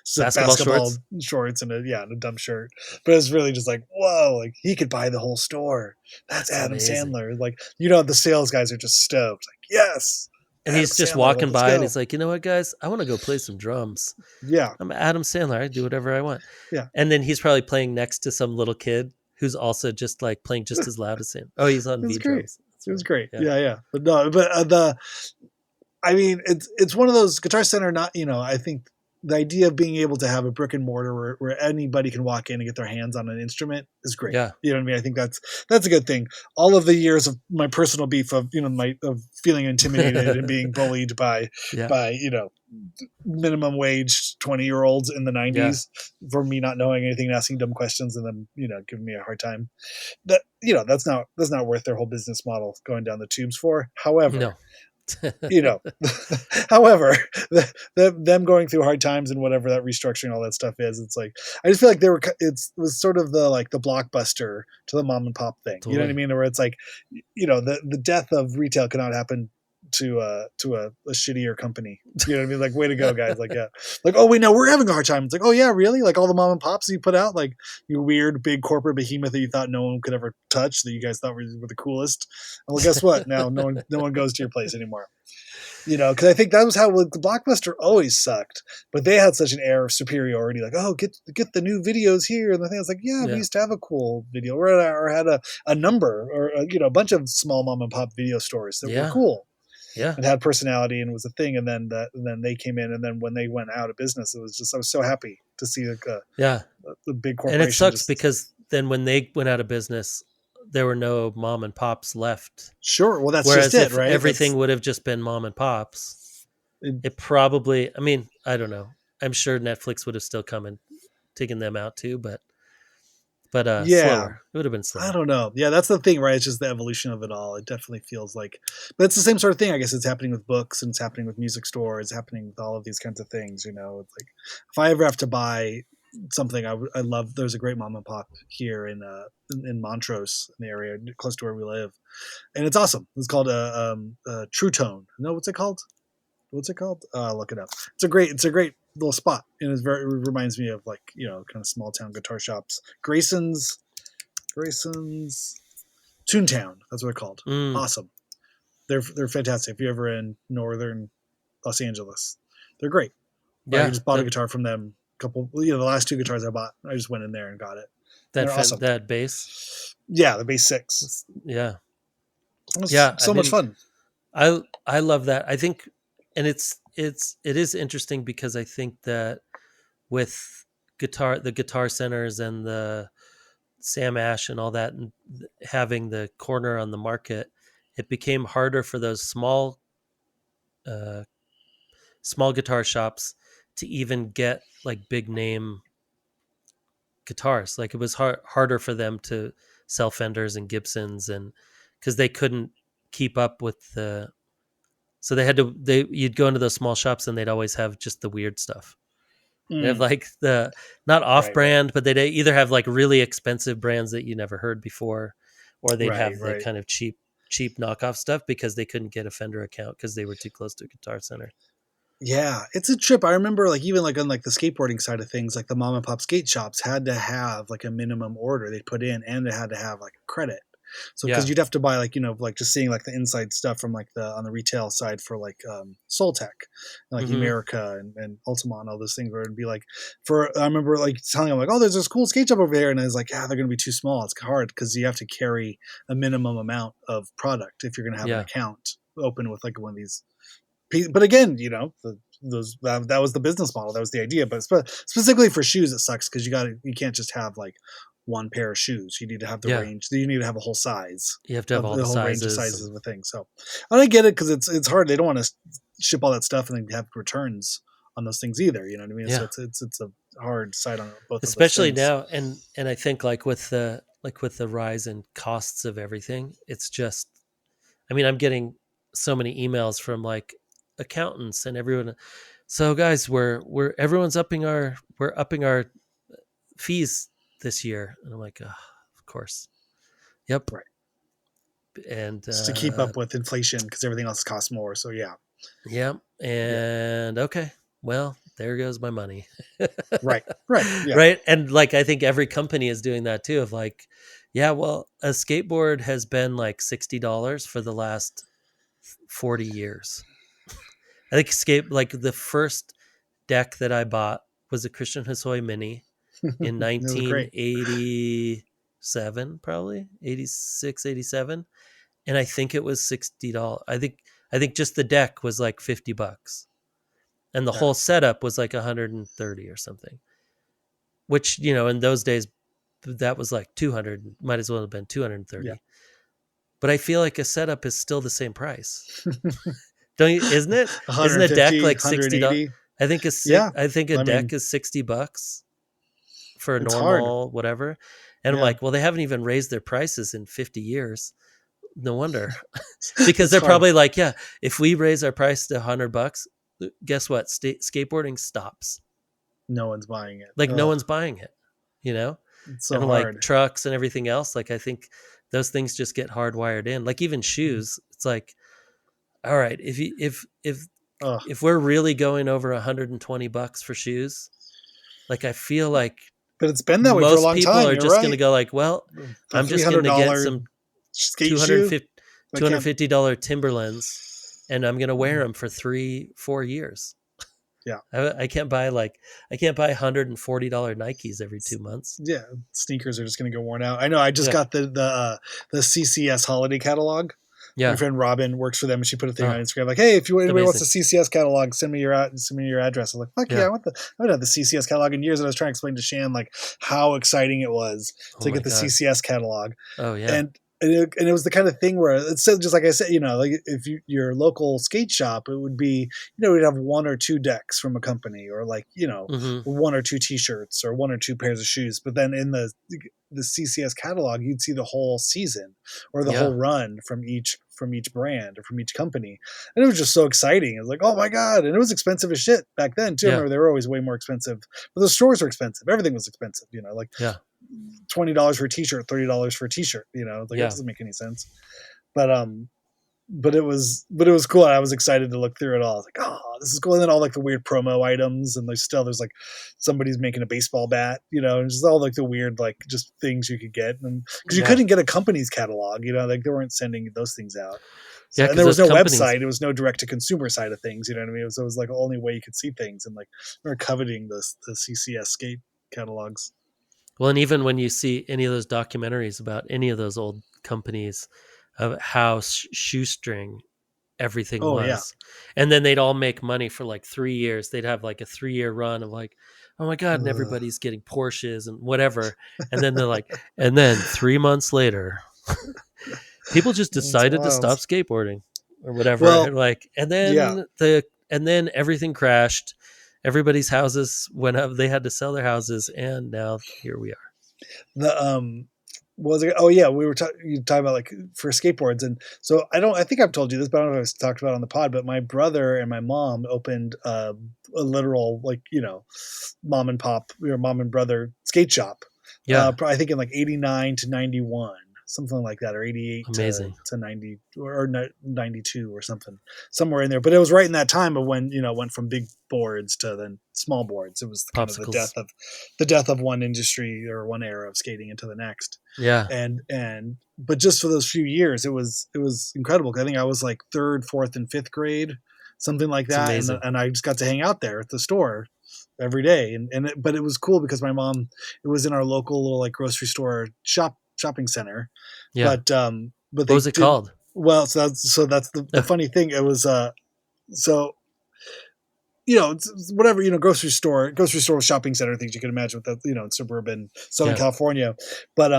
some Basketball shorts. shorts and and a dumb shirt, but it's really just like whoa, like he could buy the whole store. That's That's Adam amazing. Sandler. Like the sales guys are just stoked. Like yes, And Adam he's just Sandler. walking Let's by and go. he's like, you know what, guys? I want to go play some drums. Yeah, I'm Adam Sandler. I do whatever I want. yeah. And then he's probably playing next to some little kid who's also just like playing just as loud as him. Oh, he's on It was V great. drums. That's It was right. great. Yeah. Yeah, yeah. But no, but I mean, it's one of those Guitar Center. Not I think the idea of being able to have a brick and mortar where anybody can walk in and get their hands on an instrument is great. Yeah. You know what I mean? I think that's a good thing. All of the years of my personal beef of of feeling intimidated and being bullied by Yeah. minimum wage 20-year-olds in the Yeah. 90s for me not knowing anything and asking dumb questions and then giving me a hard time. That that's not worth their whole business model going down the tubes for. However, No. however, them going through hard times and whatever that restructuring, all that stuff is, it's like I just feel like it was sort of the blockbuster to the mom and pop thing. Totally. You know what I mean? Where it's like, the death of retail cannot happen to a shittier company. You know what I mean? Like, way to go, guys! Like, yeah, like, oh wait, no, we're having a hard time. It's like, oh yeah, really? Like all the mom and pops you put out, like you weird big corporate behemoth that you thought no one could ever touch, that you guys thought were the coolest. Well, guess what? Now no one goes to your place anymore. Because I think that was how the Blockbuster always sucked, but they had such an air of superiority. Like, oh, get the new videos here, and the thing I was like, yeah, we used to have a cool video, or had a number, or a bunch of small mom and pop video stores that were cool. Yeah, and had personality and was a thing. And then they came in, and then when they went out of business, it was just I was so happy to see the big corporation. And it sucks because then when they went out of business, there were no mom and pops left. Sure, well that's Whereas just it, if right? everything would have just been mom and pops, It probably, I mean, I don't know. I'm sure Netflix would have still come and taken them out too, but Yeah, slower. It would have been I slower. don't know. Yeah, that's the thing, right? It's just the evolution of it all. It definitely feels like, but it's the same sort of thing. I guess it's happening with books and it's happening with music stores, it's happening with all of these kinds of things. It's like if I ever have to buy something, I love. There's a great mom and pop here in Montrose, in the area close to where we live, and it's awesome. It's called a True Tone. No, what's it called? What's it called? Look it up. It's a great little spot, and it reminds me of like kind of small town guitar shops. Grayson's Toontown. That's what they're called. Mm, Awesome. They're fantastic. If you're ever in northern Los Angeles, they're great. I yeah, just bought a guitar from them. The last two guitars I bought, I just went in there and got it. And they're awesome. that bass. Yeah, the bass 6. Yeah, It's yeah. I so much mean, fun. I love that. I think, and it is interesting because I think that with the guitar centers and the Sam Ash and all that, and having the corner on the market, it became harder for those uh, small guitar shops to even get like big name guitars. Like it was harder for them to sell Fenders and Gibsons, and because they couldn't keep up with so you'd go into those small shops and they'd always have just the weird stuff. They have like the not off brand, but they'd either have like really expensive brands that you never heard before, or they'd have the kind of cheap knockoff stuff because they couldn't get a Fender account because they were too close to a Guitar Center. Yeah, it's a trip. I remember like even like on like the skateboarding side of things, like the mom and pop skate shops had to have like a minimum order they put in, and they had to have like a credit. So because you'd have to buy like like just seeing like the inside stuff from like the on the retail side for like Soltech, and, like America and Ultima and all those things, where it'd be like I remember like telling them like, oh, there's this cool skate shop over here, and I was like, yeah, they're gonna be too small. It's hard because you have to carry a minimum amount of product if you're gonna have an account open with like one of these. But again, that was the business model. That was the idea. But specifically for shoes, it sucks because you can't just have like one pair of shoes. You need to have the range. You need to have a whole size. You have to have all the whole range of sizes of a thing. So I get it because it's hard. They don't want to ship all that stuff and then have returns on those things either. You know what I mean? Yeah. So it's a hard side on both. Especially now, and I think like with the rise in costs of everything, it's just. I mean, I'm getting so many emails from like accountants and everyone. So guys, everyone's upping our fees this year, and I'm like, oh, of course, yep, right. And just to keep up with inflation because everything else costs more. So yeah, and okay, well, there goes my money. right, yeah. Right, and like I think every company is doing that too. Of like, yeah, well, a skateboard has been like $60 for the last 40 years. I think like the first deck that I bought was a Christian Hosoi Mini in 1987, probably 86, 87. And I think it was $60. I think just the deck was like $50. And the whole setup was like 130 or something. Which, in those days that was like 200, might as well have been 230. Yeah. But I feel like a setup is still the same price. Isn't it? Isn't a deck like $60? I think a deck is $60 for a normal hard. Whatever. And I'm like, well, they haven't even raised their prices in 50 years. No wonder. Because they're probably like, yeah, if we raise our price to $100, guess what? Skateboarding stops. No one's buying it. Like no one's buying it, It's so and hard. Like trucks and everything else. Like I think those things just get hardwired in. Like even shoes, it's like, all right, if we're really going over $120 for shoes, like I feel like, but it's been that way for a long time. Most people are just going to go like, well, I'm just going to get some $250 Timberlands, and I'm going to wear them for 3-4 years. Yeah, I can't buy $140 Nikes every 2 months. Yeah, sneakers are just going to go worn out. I know. I just got the CCS holiday catalog. Yeah, my friend Robin works for them, and she put a thing on Instagram like, "Hey, if anybody wants a CCS catalog, send me your address." I'm like, "Fuck yeah, I haven't had the CCS catalog in years." And I was trying to explain to Shan like how exciting it was to get the CCS catalog. Oh yeah, and and it was the kind of thing where it's just like I said, like if your local skate shop, it would be, we'd have one or two decks from a company, or like, Mm-hmm. one or two t-shirts or one or two pairs of shoes. But then in the CCS catalog, you'd see the whole season or the whole run from each brand or from each company. And it was just so exciting. It was like, oh my God. And it was expensive as shit back then too. I remember they were always way more expensive, but the stores were expensive. Everything was expensive, like $20 for a t-shirt, $30 for a t-shirt, it doesn't make any sense. But it was cool. I was excited to look through it all. I was like, oh, this is cool. And then all like the weird promo items, and there's like somebody's making a baseball bat, and just all like the weird, like just things you could get. And because you couldn't get a company's catalog, like they weren't sending those things out. So, and there was no website. It was no direct to consumer side of things. You know what I mean? It was like the only way you could see things. And like we were coveting the CCS skate catalogs. Well, and even when you see any of those documentaries about any of those old companies, of how shoestring everything was. Yeah. And then they'd all make money for like 3 years. They'd have like a 3-year run of like, oh my God, and everybody's getting Porsches and whatever. And then they're like, and then 3 months later, people just decided to stop skateboarding or whatever. Well, like, and then and then everything crashed. Everybody's houses went up. They had to sell their houses, and now here we are. We were talking about like for skateboards, and so I think I've told you this, but I don't know if I've talked about it on the pod. But my brother and my mom opened a literal like mom and pop, mom and brother skate shop. Yeah, I think in like 89 to 91. Something like that, or 88 to 90 or 92 or something, somewhere in there. But it was right in that time of when it went from big boards to then small boards. It was kind of the death of one industry or one era of skating into the next. Yeah, but just for those few years, it was incredible. I think I was like 3rd, 4th, and 5th grade, something like that, and I just got to hang out there at the store every day. But it was cool because my mom, it was in our local little like grocery store shopping center. Yeah. But what was it called? Well, so that's the funny thing. It was whatever, grocery store shopping center things you can imagine with that, in suburban Southern California. But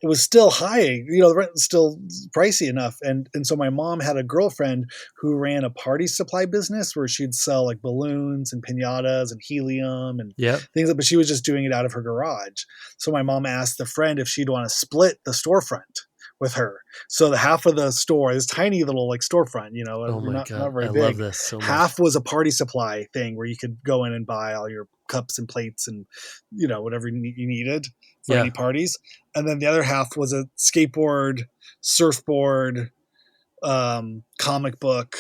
it was still high, the rent was still pricey enough. And so my mom had a girlfriend who ran a party supply business where she'd sell like balloons and piñatas and helium and things, but she was just doing it out of her garage. So my mom asked the friend if she'd want to split the storefront with her. So the half of the store, this tiny little like storefront, oh my God. Not very I big. Love this so much. Half was a party supply thing where you could go in and buy all your cups and plates and, whatever you needed for any parties. And then the other half was a skateboard, surfboard, comic book,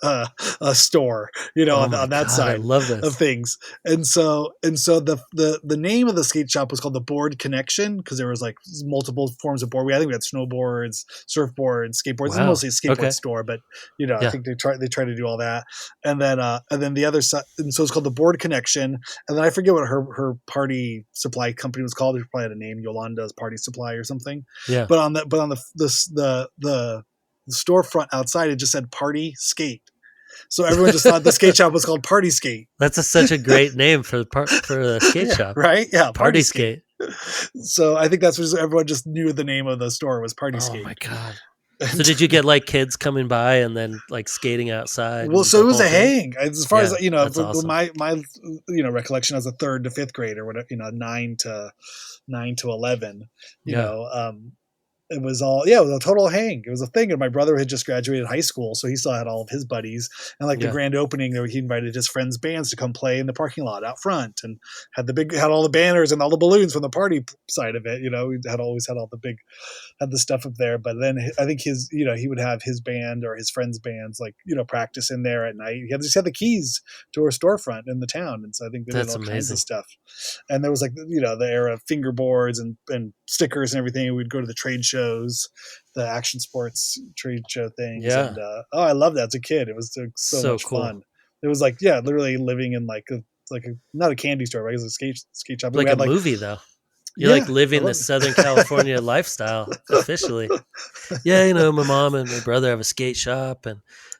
a store, on that side of things. And so the name of the skate shop was called the Board Connection because there was like multiple forms of board. I think we had snowboards, surfboards, skateboards. Wow. It's mostly a skateboard store, but I think they try to do all that. And then the other side, and so it's called the Board Connection. And then I forget what her party supply company was called. It probably had a name, Yolanda's Party Supply or something. Yeah. But on the storefront outside, it just said Party Skate. So everyone just thought the skate shop was called Party Skate. That's such a great name for the skate shop. Right? Yeah. Party Skate. So I think that's what everyone just knew the name of the store was Party Skate. Oh my God. So did you get like kids coming by and then like skating outside? Well, so it was a hang. As far as awesome. my recollection as a 3rd to 5th grade or whatever, 9 to 11, it was all, it was a total hang. It was a thing. And my brother had just graduated high school, so he still had all of his buddies. And like the grand opening, he invited his friends' bands to come play in the parking lot out front, and had all the banners and all the balloons from the party side of it. We always had all had the stuff up there. But then I think his, he would have his band or his friends' bands like practice in there at night. He just had the keys to our storefront in the town, and so I think they did all kinds of stuff. And there was like the era of fingerboards and stickers and everything. We'd go to the trade shows, the action sports trade show things. Yeah. And I loved that as a kid. It was so much cool. fun. It was like, literally living in like not a candy store, but it was a skate shop. Like a movie though. You're like living the Southern California lifestyle officially. Yeah, my mom and my brother have a skate shop, and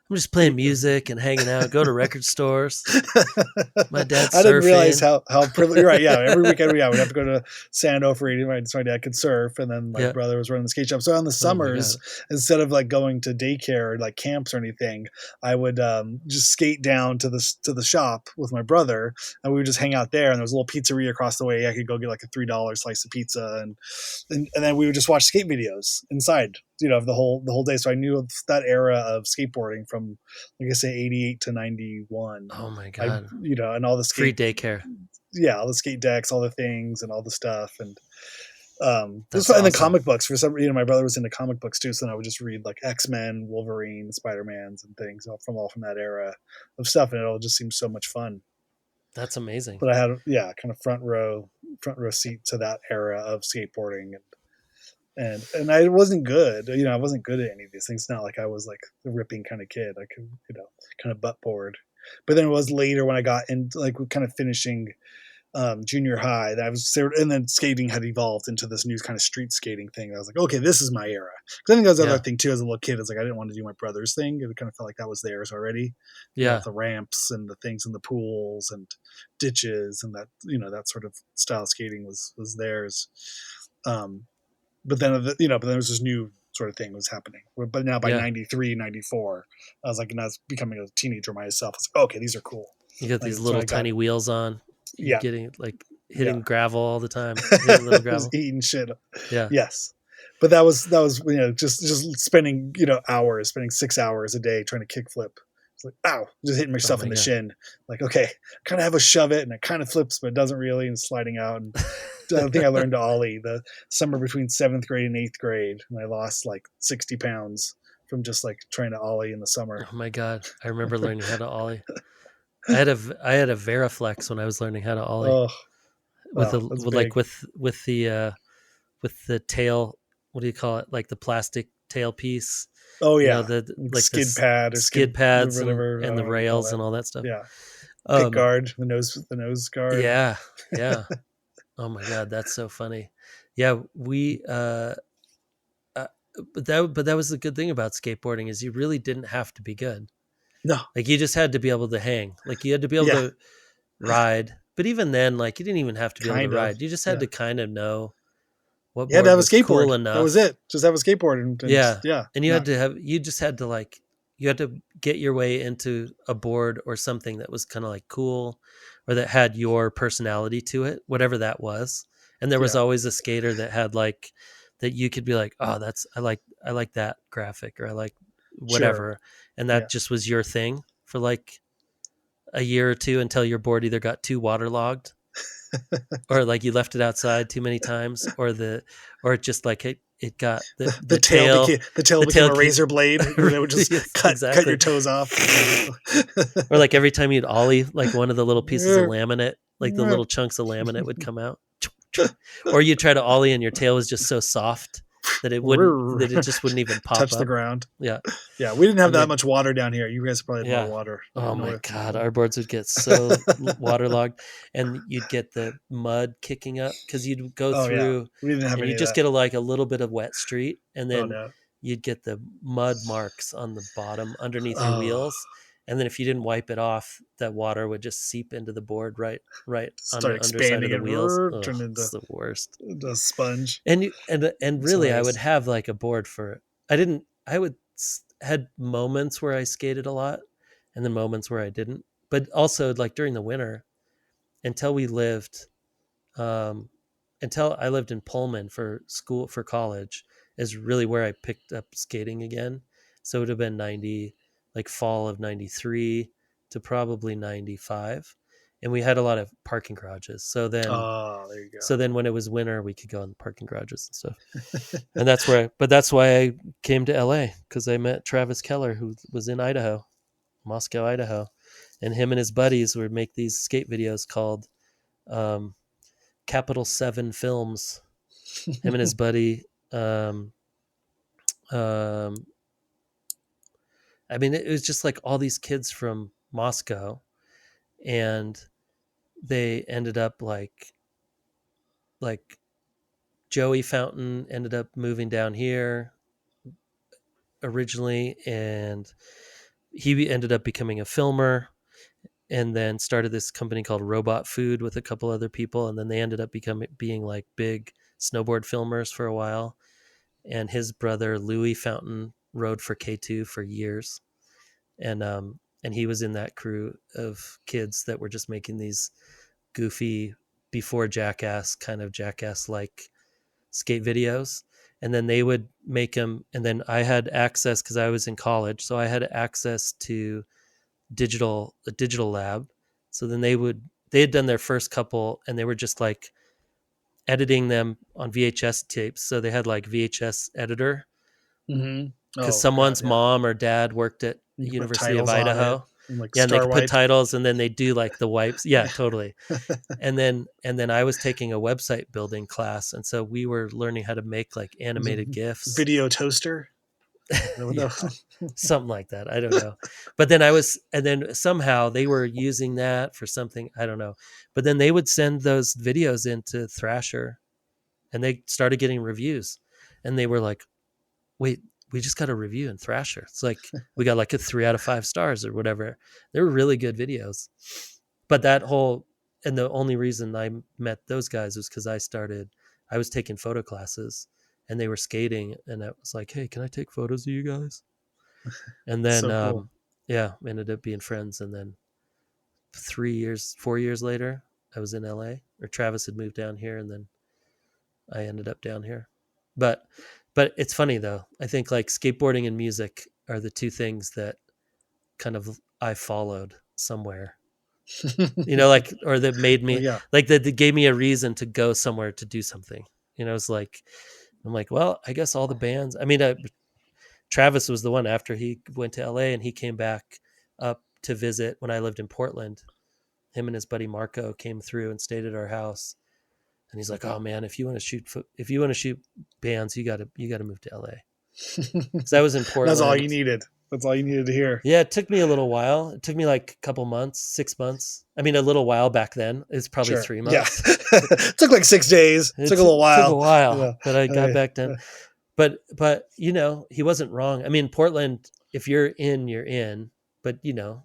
I'm just playing music and hanging out, go to record stores. My dad's I didn't realize surfing. how privileged. You're right. Yeah, every weekend we'd have to go to Sando for eating. So my dad could surf, and then my Yeah. brother was running the skate shop. So on the Oh my summers, God. instead of like going to daycare or like camps or anything, I would just skate down to the shop with my brother, and we would just hang out there. And there was a little pizzeria across the way. I could go get like a $3 slice of pizza, and then we would just watch skate videos inside. The whole day. So I knew of that era of skateboarding from, like I say, 88 to 91. Oh my I God. and all the Free skate, daycare. yeah, all the skate decks, all the things, and all the stuff, and That's and the awesome. comic books. For some, my brother was into comic books too, so then I would just read like X-Men, Wolverine, Spider-Mans, and things from that era of stuff, and it all just seemed so much fun. That's amazing. But I had, yeah, kind of front row seat to that era of skateboarding, and I wasn't good. I wasn't good at any of these things. It's not like I was like the ripping kind of kid. I could, kind of butt board. But then it was later when I got into like kind of finishing junior high that I was, and then skating had evolved into this new kind of street skating thing. I was like, okay, this is my era. Because I think that was the other thing too. As a little kid, it's like I didn't want to do my brother's thing. It kind of felt like that was theirs already. Yeah. The ramps and the things in the pools and ditches and that that sort of style of skating was theirs. But then but then there was this new sort of thing was happening. But now by 93, 94, I was like, and I was becoming a teenager myself. I was like, okay, these are cool. You got like, these little tiny wheels on. You're getting like hitting gravel all the time. Hitting little gravel. Eating shit. Yeah. Yes. But that was just spending hours, spending 6 hours a day trying to kickflip. It's like, ow, just hitting myself in the shin. Like, okay, kind of have a shove it, and it kind of flips, but it doesn't really, and sliding out. And I think I learned to ollie the summer between 7th grade and 8th grade, and I lost like 60 pounds from just like trying to ollie in the summer. Oh my God, I remember learning how to ollie. I had a Veriflex when I was learning how to ollie. Oh, with the tail. What do you call it? Like the plastic tail piece. Oh yeah, like skid pad or skid pads or whatever, and the rails and all that stuff. Yeah, pick guard, the nose guard. Yeah, yeah. Oh my God, that's so funny. Yeah, we. But that was the good thing about skateboarding is you really didn't have to be good. No, like you just had to be able to hang. Like you had to be able to ride. But even then, like you didn't even have to be able to ride. You just had to kind of know what board have was a skateboard. Cool enough. That was it. Just have a skateboard. And and you just had to get your way into a board or something that was kind of like cool, or that had your personality to it, whatever that was. And there was always a skater that had like that you could be like, oh, I like that graphic, or I like whatever, and that just was your thing for like a year or two until your board either got too waterlogged or like you left it outside too many times, or it just like it got the tail became a razor blade. It would just cut your toes off. Or like every time you'd ollie, like one of the little pieces of laminate, like the little chunks of laminate would come out. Or you try to ollie and your tail was just so soft that it just wouldn't even pop touch up. the ground. Yeah. Yeah. We didn't have that much water down here. You guys probably had more water. Oh my God. Our boards would get so waterlogged, and you'd get the mud kicking up because you'd go through we didn't have and any you just get a little bit of wet street, and then you'd get the mud marks on the bottom underneath your wheels. And then if you didn't wipe it off, that water would just seep into the board right on the underside of the wheels. It's the worst. The sponge. And really, I would have like a board for. Had moments where I skated a lot, and then moments where I didn't. But also, like during the winter, until I lived in Pullman for college, is really where I picked up skating again. So it would have been fall of 93 to probably 95. And we had a lot of parking garages. So then, there you go. So then when it was winter, we could go in the parking garages and stuff. And that's why I came to LA, because I met Travis Keller, who was in Moscow, Idaho. And him and his buddies would make these skate videos called Capital 7 Films. Him and his buddy. I mean, it was just like all these kids from Moscow, and they ended up like Joey Fountain ended up moving down here originally, and he ended up becoming a filmer, and then started this company called Robot Food with a couple other people, and then they ended up being like big snowboard filmers for a while. And his brother Louis Fountain rode for K2 for years, and he was in that crew of kids that were just making these goofy, before Jackass, kind of Jackass like skate videos. And then they would make them, and then I had access because I was in college, so I had access to a digital lab. So then they had done their first couple, and they were just like editing them on VHS tapes. So they had like VHS editor, Mm-hmm. because Oh God, someone's yeah. mom or dad worked at You can put University of titles on it Idaho. and like Yeah, and they star could put wipe. titles, and then they do like the wipes. Yeah, totally. And then I was taking a website building class, and so we were learning how to make like Was it animated GIFs. video toaster? Yeah, something like that. I don't know. But then and then somehow they were using that for something. I don't know. But then they would send those videos into Thrasher, and they started getting reviews, and they were like, wait, we just got a review in Thrasher. It's like we got like a 3 out of 5 stars or whatever. They were really good videos. But and the only reason I met those guys was because I was taking photo classes, and they were skating, and I was like, hey, can I take photos of you guys? And then, So cool. yeah, we ended up being friends. And then 4 years later, I was in LA, or Travis had moved down here, and then I ended up down here. But it's funny though. I think like skateboarding and music are the two things that kind of I followed somewhere. Like, or that made Well, me yeah. like that gave me a reason to go somewhere to do something. It's like I'm like, well, I guess all the bands. I mean, Travis was the one after he went to LA, and he came back up to visit when I lived in Portland. Him and his buddy Marco came through and stayed at our house. And he's like, "Oh man, if you want to shoot bands, you got to move to LA." Because I was in That's all Portland. you needed. That's all you needed to hear. Yeah, it took me a little while. It took me like a couple months, 6 months. I mean, a little while back then. It's probably Sure. 3 months. Yeah. It took like 6 days. It took a little Took a while. while, Yeah. but I got back done. But he wasn't wrong. I mean, Portland, if you're in, you're in. But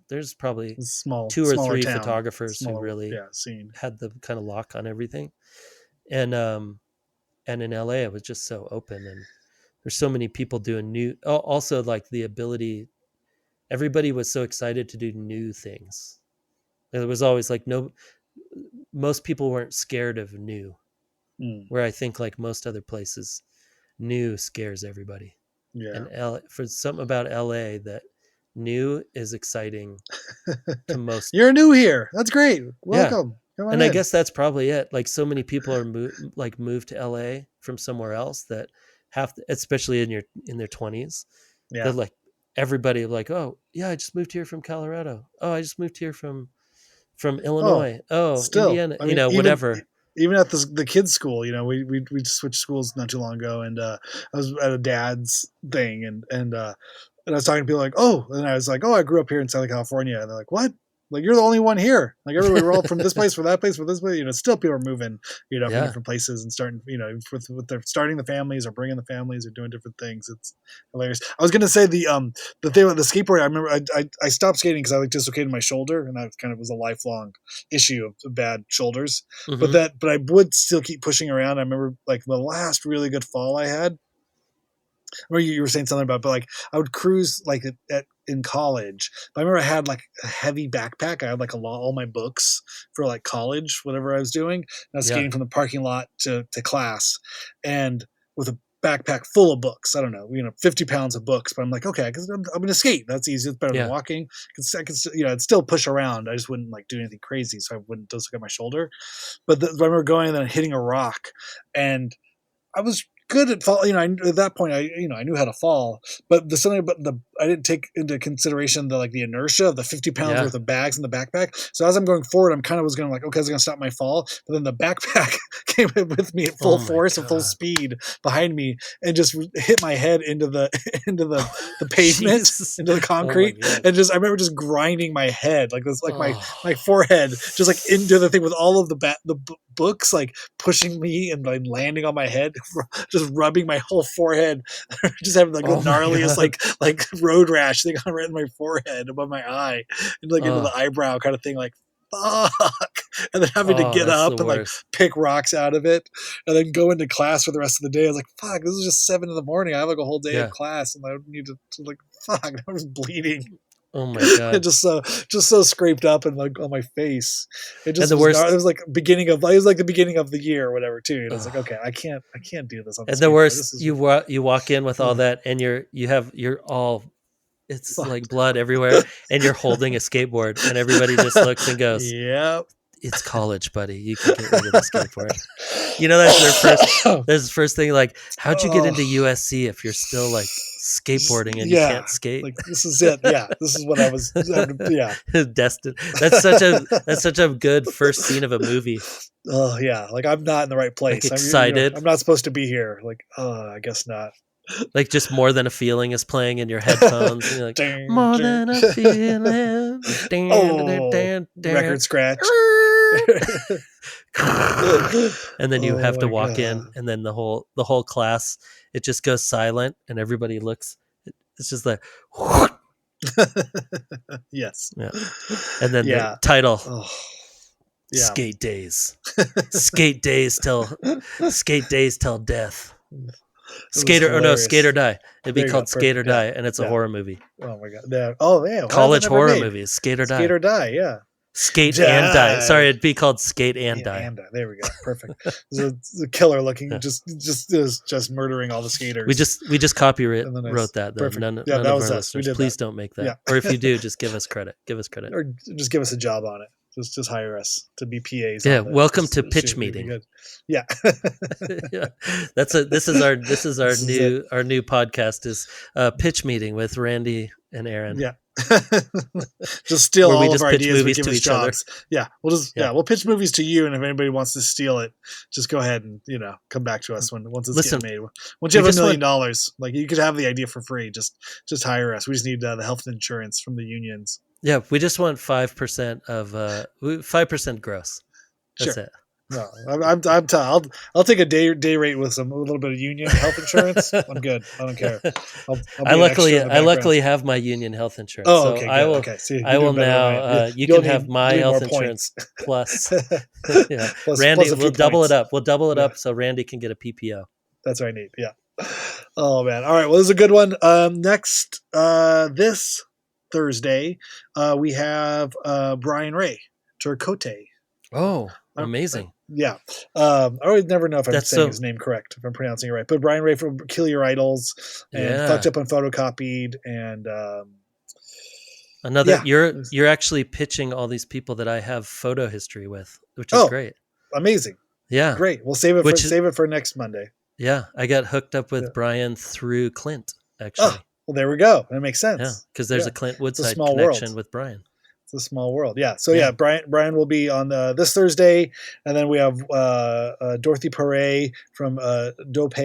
there's probably two or Smaller three town. photographers who Smaller, really scene. had the kind of lock on everything. And in LA, it was just so open, and there's so many people doing new. Also, like the ability, everybody was so excited to do new things. It was always like most people weren't scared of new, where I think like most other places, new scares everybody. Yeah. And for something about LA, that new is exciting to most. You're new here. That's great. Welcome. Yeah. And I guess that's probably it. Like so many people are moved to LA from somewhere else that especially in their 20s. Yeah. They're like everybody like, oh yeah, I just moved here from Colorado. Oh, I just moved here from Illinois. Still, Indiana. I mean, whatever. Even at the kids' school, we switched schools not too long ago, and I was at a dad's thing, and I was talking to people like, and I was like, I grew up here in Southern California, and they're like, what? Like, you're the only one here. Like, everybody, we're all from this place, for that place, for this place. Still people are moving, from different places and starting, with their starting the families or bringing the families or doing different things. It's hilarious. I was going to say the thing with the skateboard. I remember I stopped skating because I like dislocated my shoulder, and that kind of was a lifelong issue of bad shoulders. Mm-hmm. But I would still keep pushing around. I remember like the last really good fall I had, where you were saying something about, but like I would cruise like in college. But I remember I had like a heavy backpack. I had like all my books for like college, whatever I was doing. And I was skating from the parking lot to class, and with a backpack full of books. I don't know, 50 pounds of books. But I'm like, okay, because I'm going to skate. That's easy. It's better than walking. I could, I'd still push around. I just wouldn't like do anything crazy, so I wouldn't dislocate my shoulder. But I remember going and then hitting a rock, and I was good at fall. At that point, I knew how to fall, but I didn't take into consideration the inertia of the 50 pounds worth of bags in the backpack. So as I'm going forward, I'm kind of was going like, okay, I was going to stop my fall, but then the backpack came with me at full force and full speed behind me, and just hit my head into the pavement, into the concrete, and I remember just grinding my head like this, like my forehead, just like into the thing with all of the books like pushing me and like landing on my head, just rubbing my whole forehead, just having like the Oh my gnarliest God. like road rash thing on right in my forehead above my eye, and like into the eyebrow kind of thing, like fuck, and then having to get that's the up and like worst. pick rocks out of it, and then go into class for the rest of the day. I was like, fuck, this is just 7 a.m. I have like a whole day Yeah. of class, and I need to like fuck, I was bleeding. Oh my God. just so scraped up and like on my face. It just the was worst- it was like beginning of the year or whatever too. And I was like, okay, I can't do this on the And the skateboard. worst, This is you walk in with all that, and you're all, it's fucked. like blood everywhere, and you're holding a skateboard, and everybody just looks and goes, Yep. "It's college, buddy. You can get rid of the skateboard." You know, that's their first. That's the first thing. Like, how'd you get into USC if you're still like skateboarding and you can't skate? Like this is it. Yeah, this is what I was. Yeah, destined. That's such a good first scene of a movie. Oh yeah, like I'm not in the right place. Like excited. I'm not supposed to be here. Like, I guess not. Like just More Than a Feeling is playing in your headphones. And you're like, more than a feeling. Record scratch. And then you have to walk in, and then the whole class, it just goes silent, and everybody looks. It's just like, yes. Yeah. And then the title, Skate Days. Skate Days till death. Skate or Die. It'd be called Skate or Die, and it's a horror movie. Oh my god! Yeah. Oh man! College horror movies. Skate or Die. Skate or Die. Yeah. Skate and Die. Sorry, it'd be called Skate and Die. And Die. There we go. Perfect. The killer looking, just murdering all the skaters. We just wrote that. Perfect. None that of our was us. listeners. Please don't make that. Yeah. Or if you do, just give us credit. Or just give us a job on it. Just hire us to be PAs. Yeah, welcome to Pitch Meeting. Yeah. Yeah. This is our new podcast is Pitch Meeting with Randy and Aaron. Yeah. Just steal all of our ideas, we give us jobs. Yeah. We'll pitch movies to you, and if anybody wants to steal it, just go ahead and come back to us once it's getting made. Once you have $1 million, like you could have the idea for free. Just hire us. We just need the health insurance from the unions. Yeah, we just want 5% of 5% gross. That's it. No, I'll take a day rate with a little bit of union health insurance. I'm good. I don't care. I luckily have my union health insurance. Oh, okay. So okay. So I will now. You can have my health insurance plus. Yeah, Randy. We'll double it up. We'll double it up so Randy can get a PPO. That's what I need. Yeah. Oh man. All right. Well, this is a good one. Next, this Thursday, we have Brian Ray Turcotte. Oh, amazing. Yeah. I always never know if I'm saying his name correct, if I'm pronouncing it right. But Brian Ray from Kill Your Idols and Fucked Up and Photocopied and you're actually pitching all these people that I have photo history with, which is great. Amazing. Yeah. Great. We'll save it for next Monday. Yeah. I got hooked up with Brian through Clint, actually. Oh, well, there we go. That makes sense. Yeah. Because there's a Clint Woodside connection with Brian. It's a small world. Yeah. So Brian will be on this Thursday, and then we have Dorothy Perret from Dope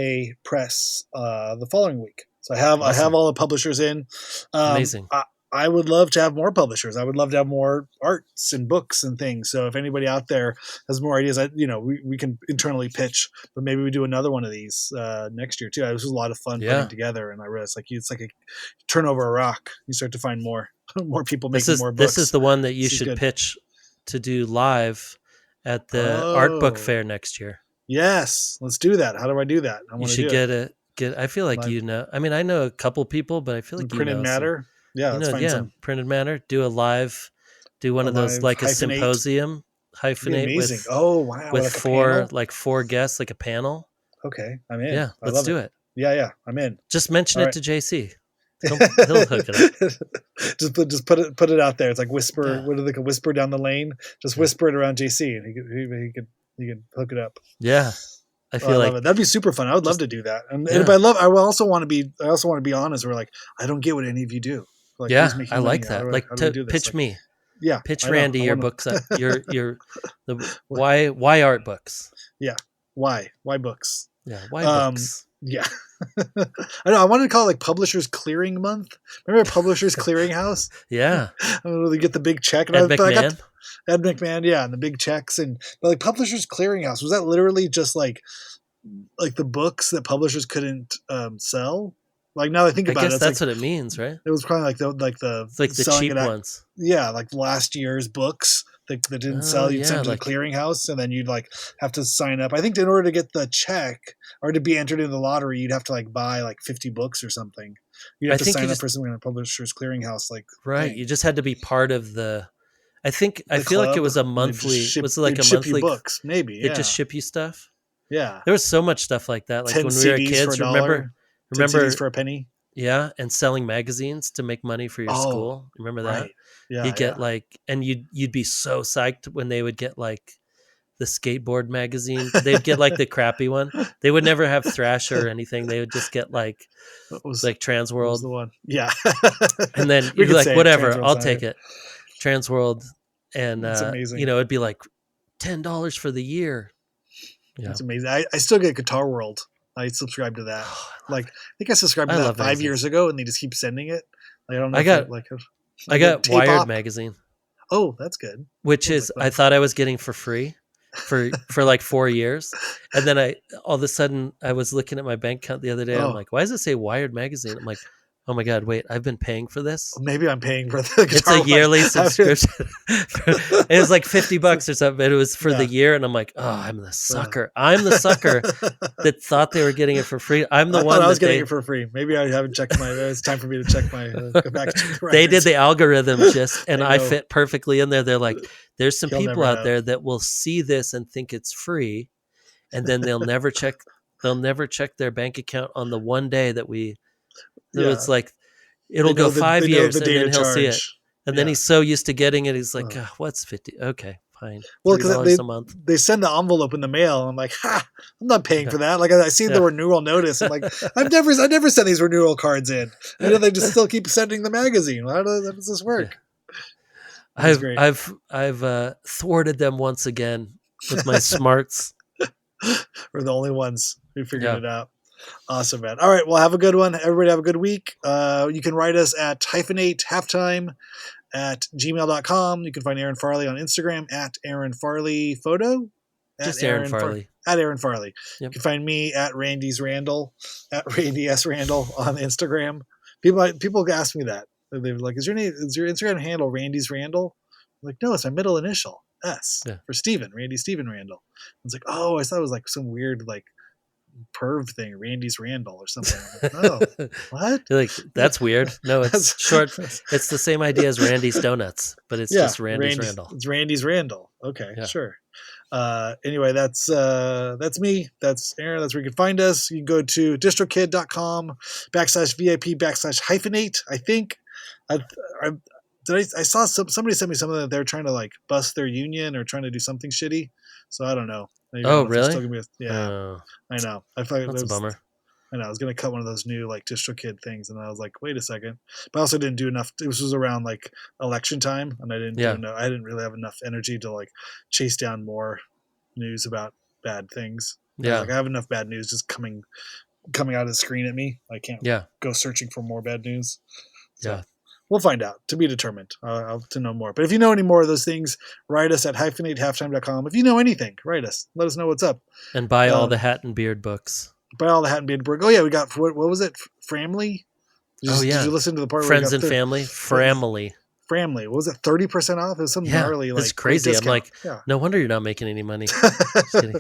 Press the following week. So I have all the publishers in. Amazing. I would love to have more publishers. I would love to have more arts and books and things. So if anybody out there has more ideas, we can internally pitch, but maybe we do another one of these next year too. This was a lot of fun putting together, and I realized it's like a turn over a rock. You start to find more people making more books. This is the one that you should pitch to do live at the art book fair next year. Yes, let's do that. How do I do that? You should get it. I feel like I mean, I know a couple people, but I feel like printed matter. Printed matter. Do a live. Do one of those like a symposium. Hyphenate with with four guests, like a panel. Okay, I'm in. Yeah, let's do it. Yeah, I'm in. Just mention it to JC. He'll hook it up. just put it out there. It's like whisper. Yeah. What do they call whisper down the lane? Just whisper it around JC, and he can hook it up. Yeah, I feel like that'd be super fun. I would love to do that. And I also want to be honest. We're like, I don't get what any of you do. Like, I like that. How do pitch me. Yeah, pitch Randy your books. Why art books? Yeah, why books? Yeah. Why books? Yeah. I know. I wanted to call it like Publishers Clearing Month. Remember Publishers Clearinghouse? Yeah. I don't know, they get the big check. And Ed but I got McMahon. Ed McMahon, yeah, and the big checks. But like Publishers Clearinghouse, was that literally just like the books that publishers couldn't sell? Like now that I think I about guess it, it's that's like, what it means, right? it was probably the It's like the selling cheap it at, ones. yeah, like last year's books that didn't Oh, sell. You'd yeah, send to the like- clearinghouse, and then you'd like have to sign up. I think in order to get the check or to be entered in the lottery, you'd have to like buy like 50 books or something. You'd have I to think you sign up just- for something in a Publishers Clearinghouse, like Right. thing. You just had to be part of the. I think I The feel like it club, was a and they'd monthly. just ship- Was it like they'd a ship monthly? you books, maybe. They Yeah, just ship you stuff. yeah. There was so much stuff like that. Like 10 when we were CDs kids, for $1, remember 10 CDs for a penny. yeah, and selling magazines to make money for your Oh, school. Remember that? Right. Yeah. You'd get yeah. like, and you'd be so psyched when they would get like the skateboard magazine. They'd get like the crappy one. They would never have Thrasher or anything. They would just get like What was like what was Transworld, the one? Yeah. and then We you'd be could like, say whatever, Transworld's I'll not take it. it. Transworld, and That's amazing. you know, it'd be like $10 for the year. Yeah. That's amazing. I still get Guitar World. I subscribe to that. Like, I think I subscribed to I that love 5 years ago, and they just keep sending it. Like, I don't know. I if got- it, like I got tape Wired op. magazine, Oh, that's good. which Sounds is like I fun. thought I was getting for free for like 4 years, and then I all of a sudden I was looking at my bank account the other day. Oh. I'm like, why does it say Wired magazine? I'm like, oh my god, wait, I've been paying for this. Maybe I'm paying for the It's Guitar a World. yearly subscription. It was like $50 or something, but it was for the Yeah. year, and I'm like, oh, I'm the sucker. I'm the sucker that thought they were getting it for free. I'm the I one thought I was that getting they it for free. Maybe I haven't checked my. It's time for me to check my. Go back and check the they did records. the algorithm just, and I I know. fit perfectly in there. They're like, there's some He'll people never out know. there that will see this and think it's free, and then they'll never check their bank account on the one day that we. Yeah. It's like it'll They know go the- 5 they know years, the and then data he'll see it, charge. and then Yeah. he's so used to getting it, he's like, Ugh. what's 50? Okay, fine. Well, $3 because a month. they send the envelope in the mail. I'm like, ha! I'm not paying for that. Like I see Yeah. the renewal notice. I'm like, I never send these renewal cards in, and then they just still keep sending the magazine. How does this work? That's great. I've thwarted them once again with my smarts. We're the only ones who figured Yeah. it out. Awesome, man. All right, well, have a good one. Everybody have a good week. You can write us at hyphenate@gmail.com. You can find Aaron Farley on Instagram at Aaron Farley Photo. Just Aaron Farley. At Aaron Farley. Yep. You can find me at Randy's Randall, at Randy S. Randall on Instagram. People ask me that. They're like, is your Instagram handle Randy's Randall? I'm like, no, it's my middle initial, S, Yeah. for Steven, Randy Steven Randall. It's like, oh, I thought it was like some weird like perv thing, Randy's Randall or something. I'm like, oh, what? You're like, that's weird. No, it's That's- short. It's the same idea as Randy's Donuts, but it's just Randy's Randall. It's Randy's Randall. Okay, Yeah. sure. Anyway, that's me. That's Aaron. That's where you can find us. You can go to distrokid.com/VIP/hyphenate. I think I saw somebody sent me something that they're trying to like bust their union or trying to do something shitty. So I don't know. Maybe I Oh, don't know if it's really? still gonna be yeah, Oh, I know. I feel like that's a it was- bummer. I know I was gonna cut one of those new like DistroKid things, and I was like, wait a second. But I also didn't do enough. This was around like election time, and I didn't Yeah. I didn't really have enough energy to like chase down more news about bad things. I was Yeah. like I have enough bad news just coming out of the screen at me. I can't Yeah. go searching for more bad news. So Yeah. we'll find out, to be determined. To know more. But if you know any more of those things, write us at hyphenatehalftime.com. If you know anything, write us. Let us know what's up. And buy all Um, the Hat and Beard books. Buy all the Hat and Beard Book. Oh yeah, we got what was it? Framley. Oh, yeah. Did you listen to the part where Friends we and got family. Framily. Framley? What was it? 30% off? It was some Yeah, gnarly it's like crazy. I'm discount. like, yeah. no wonder you're not making any money. kidding.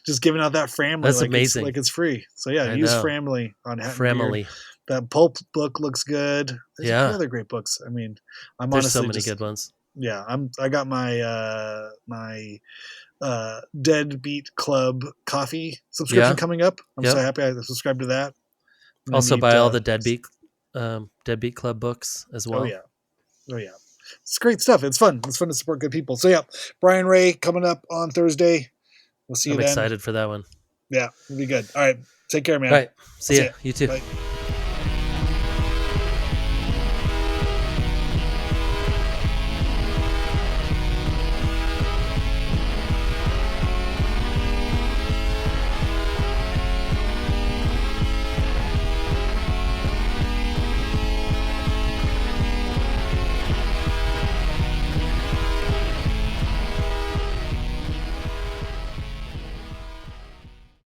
Just giving out that Framley. That's like amazing. It's free. So yeah, I use know. Framley on Hat and Beard. Framily. That Pulp book looks good. There's Yeah. other great books. I mean, I'm There's honestly so many just, good ones. yeah. I got my Deadbeat Club coffee subscription Yeah. coming up. I'm Yep. so happy I subscribed to that. And I Also need, buy all the Deadbeat Club books as well. Oh yeah. It's great stuff. It's fun. It's fun to support good people. So yeah, Brian Ray coming up on Thursday. We'll see you I'm then. excited for that one. Yeah, it'll be good. All right. Take care, man. All right. See See ya. ya. You too. Bye.